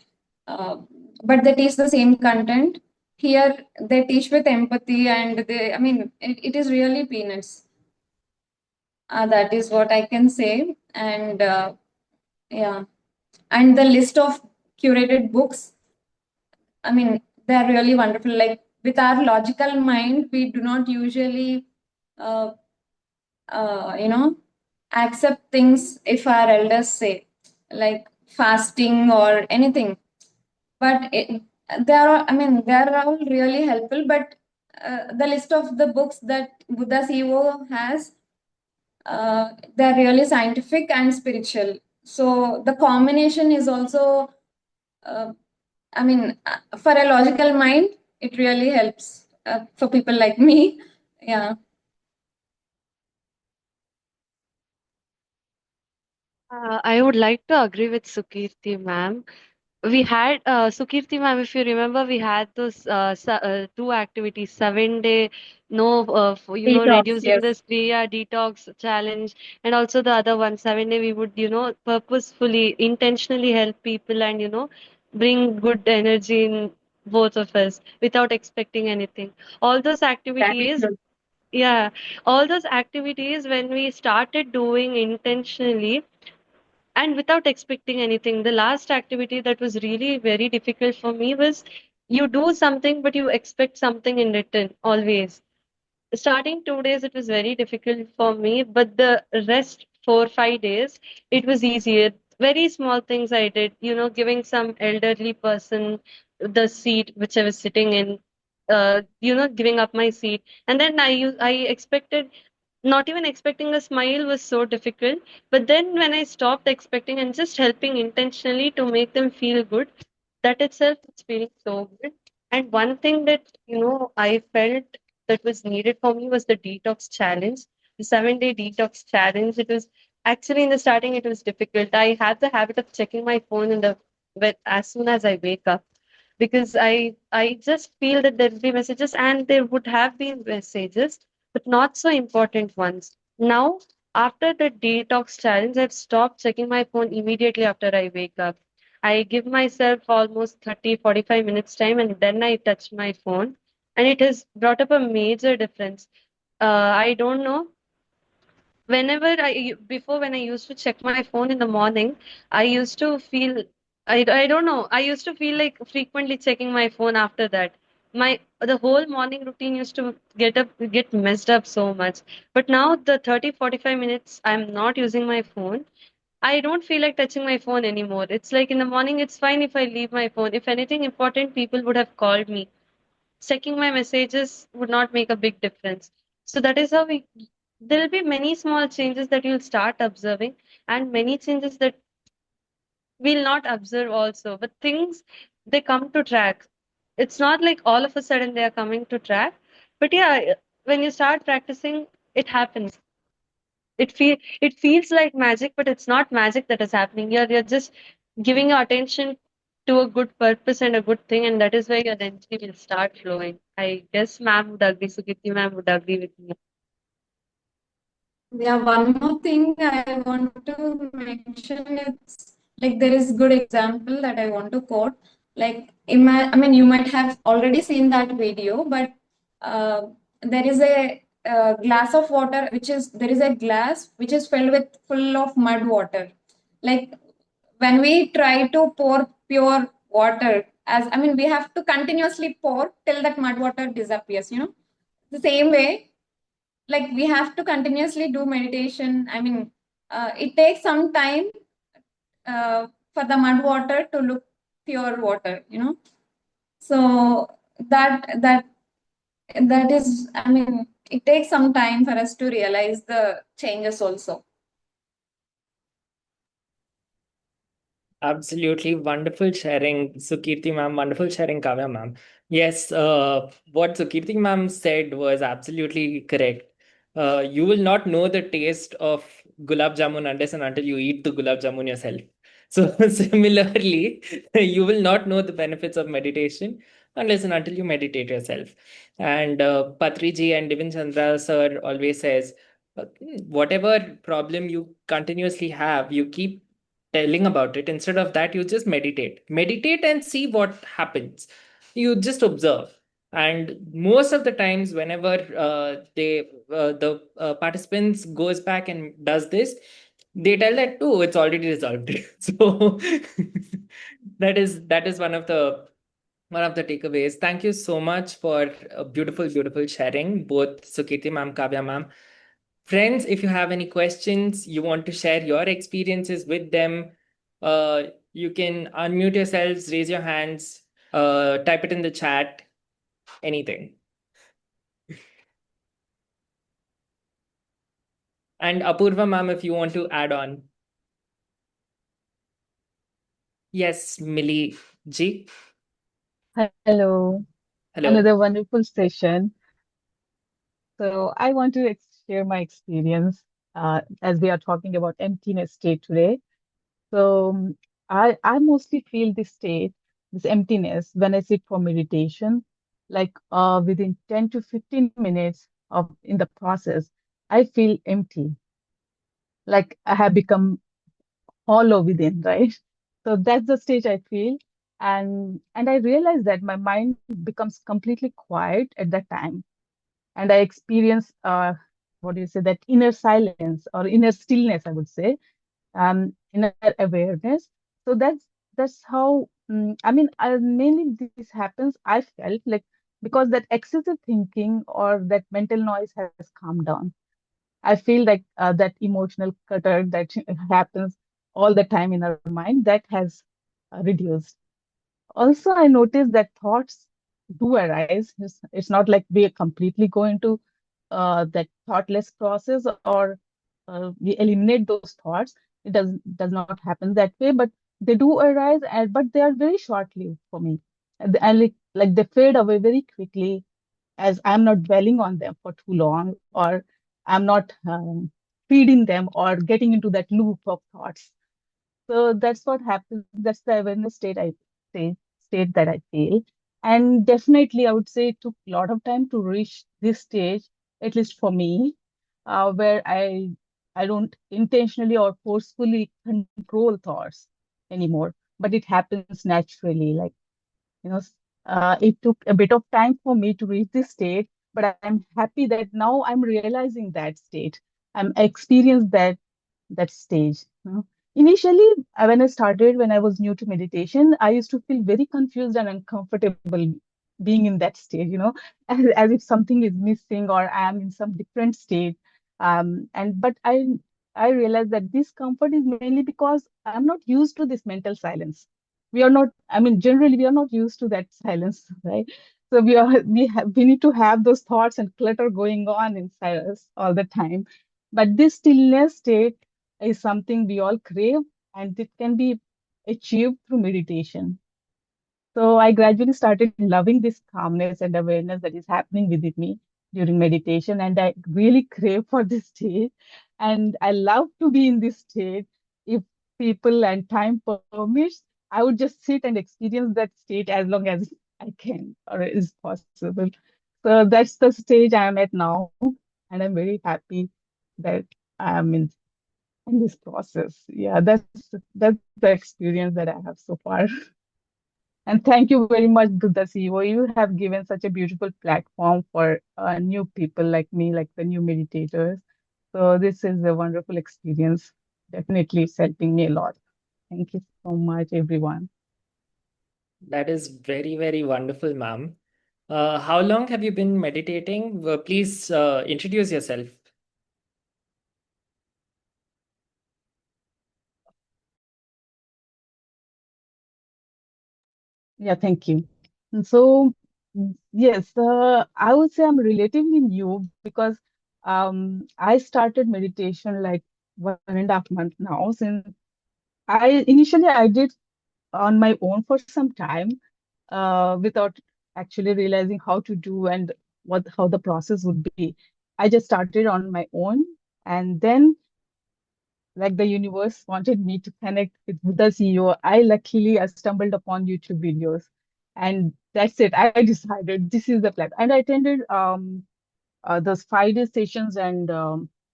S10: but they teach the same content. Here they teach with empathy, and it is really peanuts. That is what I can say. And yeah, and the list of curated books, I mean, they're really wonderful. Like with our logical mind, we do not usually, accept things if our elders say, like fasting or anything. But they are all really helpful. But the list of the books that Buddha CEO has, they're really scientific and spiritual. So the combination is also, for a logical mind, it really helps for people like me. Yeah.
S9: I would like to agree with Sukirti ma'am. We had Sukirti ma'am, if you remember, we had those two activities, 7 day, no,
S10: Detox,
S9: reducing
S10: yes.
S9: the Kriya detox challenge, and also the other one, 7 day, we would, purposefully, intentionally help people and, bring good energy in both of us without expecting anything. All those activities,
S10: Gratitude.
S9: yeah, all those activities, when we started doing intentionally, and without expecting anything. The last activity that was really very difficult for me was you do something, but you expect something in return always. Starting 2 days, it was very difficult for me, but the rest 4, 5 days, it was easier. Very small things I did, giving some elderly person the seat which I was sitting in, giving up my seat. And then I expected, not even expecting a smile was so difficult. But then when I stopped expecting and just helping intentionally to make them feel good, that itself is feeling so good. And one thing that, I felt that was needed for me was the detox challenge, the 7 day detox challenge. It was actually in the starting, it was difficult. I had the habit of checking my phone as soon as I wake up, because I just feel that there'll be messages, and there would have been messages, but not so important ones. Now, after the detox challenge, I've stopped checking my phone immediately after I wake up. I give myself almost 30, 45 minutes time, and then I touch my phone, and it has brought up a major difference. I don't know. Before, when I used to check my phone in the morning, I used to feel, I don't know, I used to feel like frequently checking my phone after that. The whole morning routine used to get messed up so much. But now the 30, 45 minutes I'm not using my phone, I don't feel like touching my phone anymore. It's like in the morning, it's fine if I leave my phone. If anything important, people would have called me. Checking my messages would not make a big difference. So that is how there'll be many small changes that you'll start observing, and many changes that we'll not observe also. But things, they come to track. It's not like all of a sudden they are coming to track. But yeah, when you start practicing, it happens. It feels like magic, but it's not magic that is happening. You're just giving your attention to a good purpose and a good thing, and that is where your energy will start flowing. I guess ma'am would agree, Sukirti ma'am would agree with me.
S10: Yeah, one more thing I want to mention is, like, there is good example that I want to quote. Like, you might have already seen that video, but there is a glass of water, there is a glass which is filled with full of mud water. Like, when we try to pour pure water, we have to continuously pour till that mud water disappears, The same way, like, we have to continuously do meditation. It takes some time for the mud water to look pure water, So that is, it takes some time for us to realize the changes also.
S6: Absolutely wonderful sharing, Sukirti ma'am. Wonderful sharing, Kavya ma'am. Yes, what Sukirti ma'am said was absolutely correct. You will not know the taste of gulab jamun unless and until you eat the gulab jamun yourself. So similarly, you will not know the benefits of meditation unless and until you meditate yourself. And Patri ji and Divin Chandra sir always says, whatever problem you continuously have, you keep telling about it. Instead of that, you just meditate and see what happens. You just observe. And most of the times, whenever the participants goes back and does this, they tell that, oh, it's already resolved. So that is one of the one of the takeaways. Thank you so much for a beautiful, beautiful sharing, both Sukirti ma'am, Kavya ma'am. Friends, if you have any questions, you want to share your experiences with them, you can unmute yourselves, raise your hands, type it in the chat, anything. And Apurva ma'am, if you want to add on. Yes, Millie ji.
S11: Hello.
S6: Hello.
S11: Another wonderful session. So I want to share my experience as we are talking about emptiness state today. So I mostly feel this state, this emptiness, when I sit for meditation, like within 10 to 15 minutes of in the process, I feel empty, like I have become hollow within, right? So that's the stage I feel. And I realize that my mind becomes completely quiet at that time. And I experience what do you say, that inner silence or inner stillness, I would say, inner awareness. So that's how mainly this happens. I felt like because that excessive thinking or that mental noise has calmed down. I feel like that emotional clutter that happens all the time in our mind that has reduced. Also, I noticed that thoughts do arise. It's not like we completely go into that thoughtless process or we eliminate those thoughts. It does not happen that way, but they do arise, and but they are very short-lived for me, and like they fade away very quickly as I'm not dwelling on them for too long, or I'm not feeding them or getting into that loop of thoughts. So that's what happens. That's the awareness state that I feel. And definitely, I would say it took a lot of time to reach this stage, at least for me, where I don't intentionally or forcefully control thoughts anymore, but it happens naturally. Like, you know, it took a bit of time for me to reach this state, but I'm happy that now I'm realizing that state. I'm experienced that stage. Initially, when I started, when I was new to meditation, I used to feel very confused and uncomfortable being in that state, as if something is missing or I am in some different state. But I realized that this comfort is mainly because I'm not used to this mental silence. We are not, I mean, generally we are not used to that silence, right? So we need to have those thoughts and clutter going on inside us all the time. But this stillness state is something we all crave, and it can be achieved through meditation. So I gradually started loving this calmness and awareness that is happening within me during meditation, and I really crave for this state. And I love to be in this state. If people and time permits, I would just sit and experience that state as long as I can or is possible. So that's the stage I am at now, and I'm very happy that I am in this process. Yeah, that's the experience that I have so far. And thank you very much, Buddha CEO. You have given such a beautiful platform for new people like me, like the new meditators. So this is a wonderful experience. Definitely, it's helping me a lot. Thank you so much, everyone.
S6: That is very, very wonderful, ma'am. How long have you been meditating? Please introduce yourself.
S11: Yeah, thank you. And so, yes, I would say I'm relatively new because I started meditation like 1.5 months now. Since I did on my own for some time without actually realizing how to do and how the process would be. I just started on my own, and then like the universe wanted me to connect with Buddha CEO. I stumbled upon YouTube videos, and that's it. I decided this is the plan, and I attended those 5 day sessions and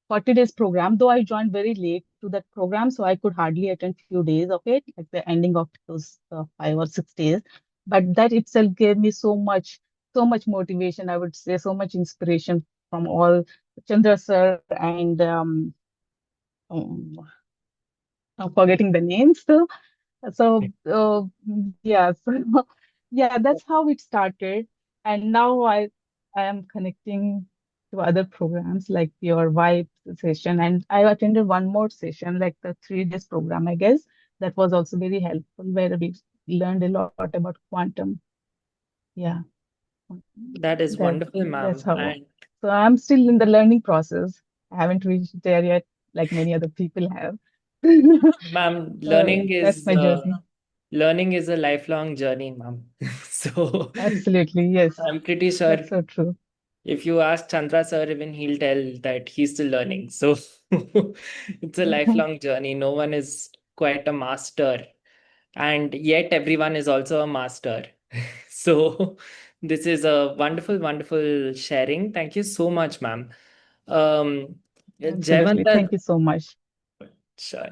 S11: 40 days program. Though I joined very late to that program, so I could hardly attend few days of it, like the ending of those 5 or 6 days. But that itself gave me so much motivation. I would say so much inspiration from all Chandra sir and um, I'm forgetting the names. So yeah, so yeah, that's how it started. And now I am connecting to other programs like your Vibe session. And I attended one more session, like the 3 days program, I guess. That was also very helpful, where we learned a lot about quantum. Yeah,
S6: That is wonderful,
S11: that's
S6: ma'am.
S11: how.
S6: And
S11: So I'm still in the learning process. I haven't reached there yet, like many other people have.
S6: ma'am,
S11: So that's my journey.
S6: learning is a lifelong journey, ma'am. So
S11: Absolutely, yes.
S6: I'm pretty sure
S11: That's so true.
S6: if you ask Chandra sir, even he'll tell that he's still learning. So it's a lifelong journey. No one is quite a master, and yet everyone is also a master. So this is a wonderful, wonderful sharing. Thank you so much, ma'am. Um,
S11: Absolutely. Thank
S6: Jayavanta,
S11: you so much.
S6: sure.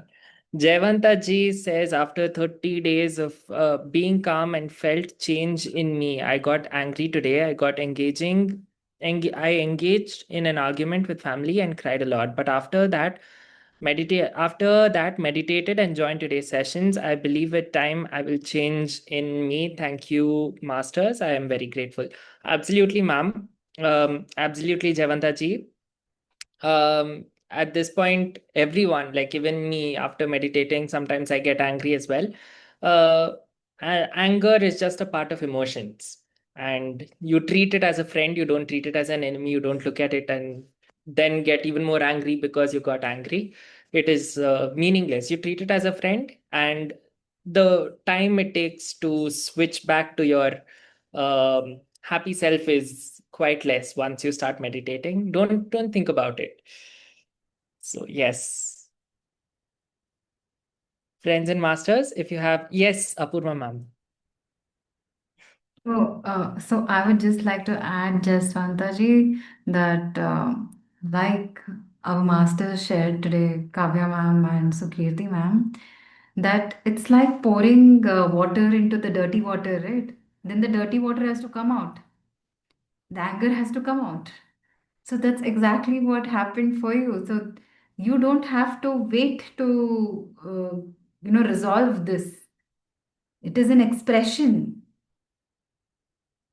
S6: Jayavanta ji says, after 30 days of being calm and felt change in me, I got angry today. I got I engaged in an argument with family and cried a lot. But after that, meditated and joined today's sessions. I believe with time I will change in me. Thank you, masters. I am very grateful. Absolutely, ma'am. Absolutely, Jayavanta ji. At this point, everyone, like even me, after meditating, sometimes I get angry as well. uh, Anger is just a part of emotions, and you treat it as a friend. You don't treat it as an enemy. You don't look at it and then get even more angry because you got angry. It is meaningless. You treat it as a friend, and the time it takes to switch back to your happy self is quite less once you start meditating. Don't think about it. So yes, friends and masters, if you have, yes, Apurva ma'am.
S7: So I would just like to add, Jaswantaji, that like our masters shared today, Kavya ma'am and Sukirti ma'am, that it's like pouring water into the dirty water, right? Then the dirty water has to come out. The anger has to come out. So that's exactly what happened for you. So you don't have to wait to, resolve this. It is an expression.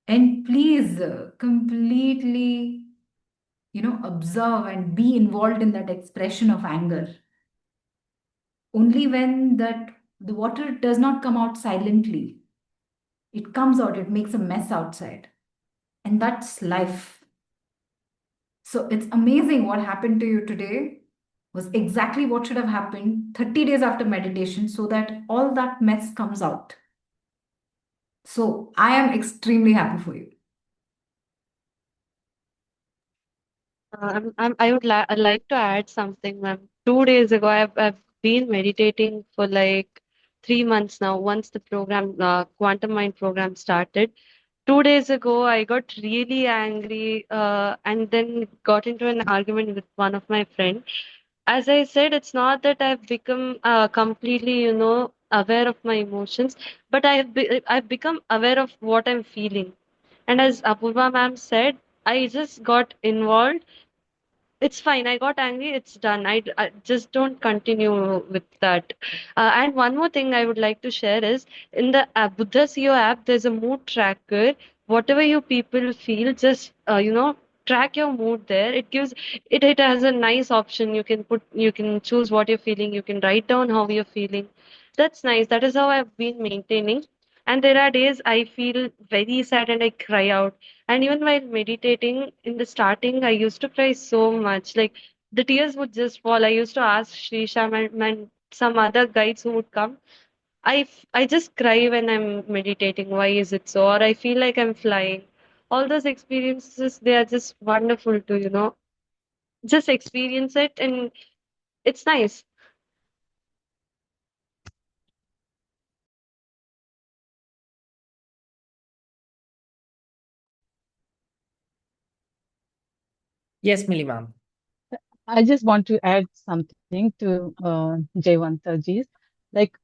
S7: And please completely, observe and be involved in that expression of anger. Only when that the water does not come out silently, it comes out, it makes a mess outside. And that's life. So it's amazing what happened to you today was exactly what should have happened 30 days after meditation so that all that mess comes out. So I am extremely happy for you.
S9: I'd like to add something, ma'am. 2 days ago, I've been meditating for like 3 months now. Once the program, Quantum Mind program started, 2 days ago, I got really angry, and then got into an argument with one of my friends. As I said, it's not that I've become completely, aware of my emotions, but I've become aware of what I'm feeling. And as Apurva ma'am said, I just got involved. It's fine. I got angry. It's done. I just don't continue with that. And one more thing I would like to share is in the Buddha CEO app, there's a mood tracker. Whatever you people feel, just track your mood there. It has a nice option. You can choose what you're feeling. You can write down how you're feeling. That's nice. That is how I've been maintaining. And there are days I feel very sad and I cry out. And even while meditating in the starting, I used to cry so much. Like the tears would just fall. I used to ask Shrisha and some other guides who would come. I just cry when I'm meditating. Why is it so? Or I feel like I'm flying. All those experiences, they are just wonderful to, just experience it, and it's nice.
S6: Yes, Millie ma'am.
S11: I just want to add something to Jayavanta. Like,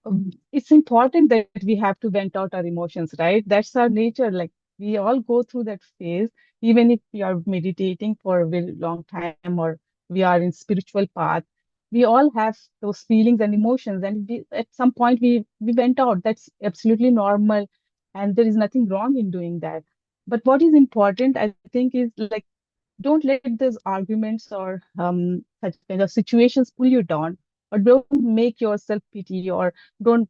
S11: it's important that we have to vent out our emotions, right? That's our nature. Like, we all go through that phase, even if we are meditating for a very long time or we are in spiritual path. We all have those feelings and emotions, and at some point we vent out. That's absolutely normal. and there is nothing wrong in doing that. But what is important, I think, is like, don't let those arguments or such kind of situations pull you down, or don't make yourself pity, or don't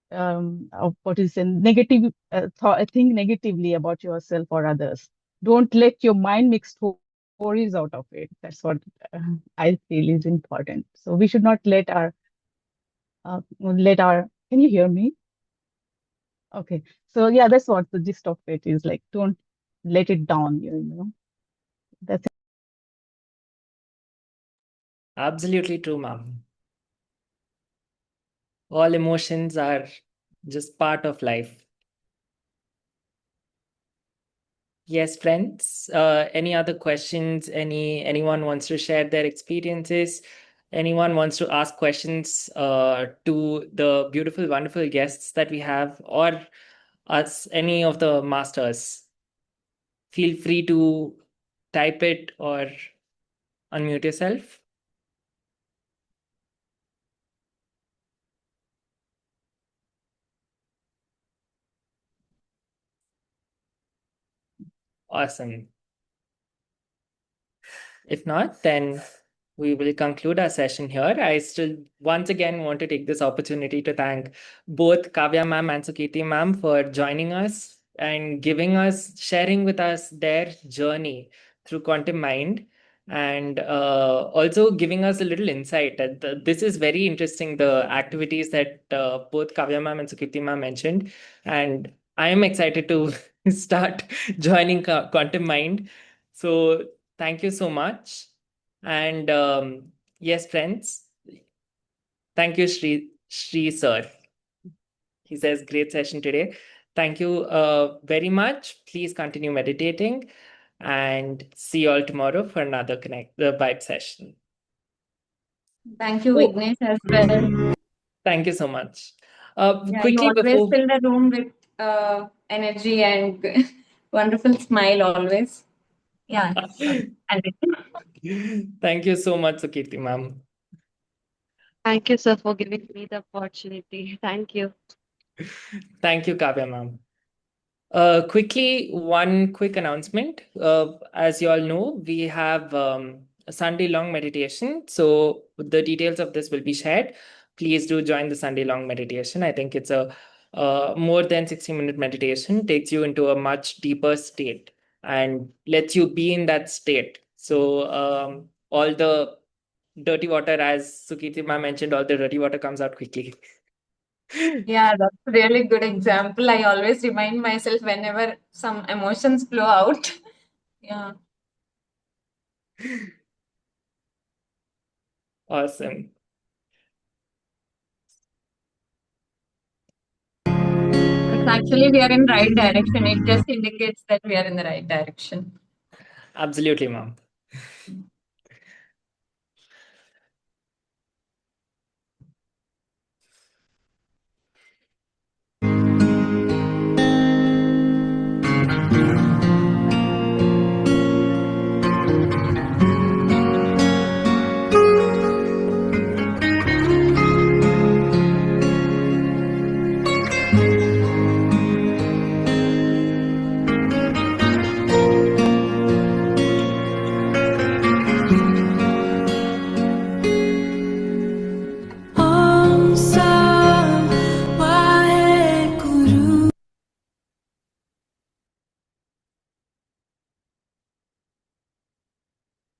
S11: what is a negative think negatively about yourself or others. Don't let your mind make stories out of it. That's what I feel is important. So we should not let our can you hear me? Okay. So yeah, that's what the gist of it is, like, don't let it down, you know. That's it.
S6: Absolutely true, ma'am. All emotions are just part of life. Yes, friends. Any other questions? Anyone wants to share their experiences? Anyone wants to ask questions to the beautiful, wonderful guests that we have, or us, any of the masters? Feel free to type it or unmute yourself. Awesome. If not, then we will conclude our session here. I still once again want to take this opportunity to thank both Kavya ma'am and Sukirti ma'am for joining us and sharing with us their journey through Quantum Mind, and also giving us a little insight. This is very interesting, the activities that both Kavya ma'am and Sukirti ma'am mentioned, and I am excited to start joining Quantum Mind. So thank you so much. And yes, friends, thank you, Shri sir. He says, great session today. Thank you very much. Please continue meditating, and see you all tomorrow for another the Vibe session.
S10: Thank you, Vignesh, as well.
S6: Thank you so much.
S10: Yeah,
S6: Quickly
S10: you always
S6: before
S10: fill the room with energy and wonderful smile always. Yeah.
S6: Thank you so much, Sukirti ma'am.
S9: Thank you, sir, for giving me the opportunity. Thank you.
S6: Thank you, Kavya ma'am. Quickly, one quick announcement. As you all know, we have a Sunday long meditation. So the details of this will be shared. Please do join the Sunday long meditation. I think it's a more than 60-minute meditation, takes you into a much deeper state and lets you be in that state. So all the dirty water, as Sukirti ma'am mentioned, all the dirty water comes out quickly.
S10: Yeah, that's a really good example. I always remind myself whenever some emotions flow out. Yeah.
S6: Awesome.
S10: It's actually, we are in right direction. It just indicates that we are in the right direction.
S6: Absolutely, ma'am.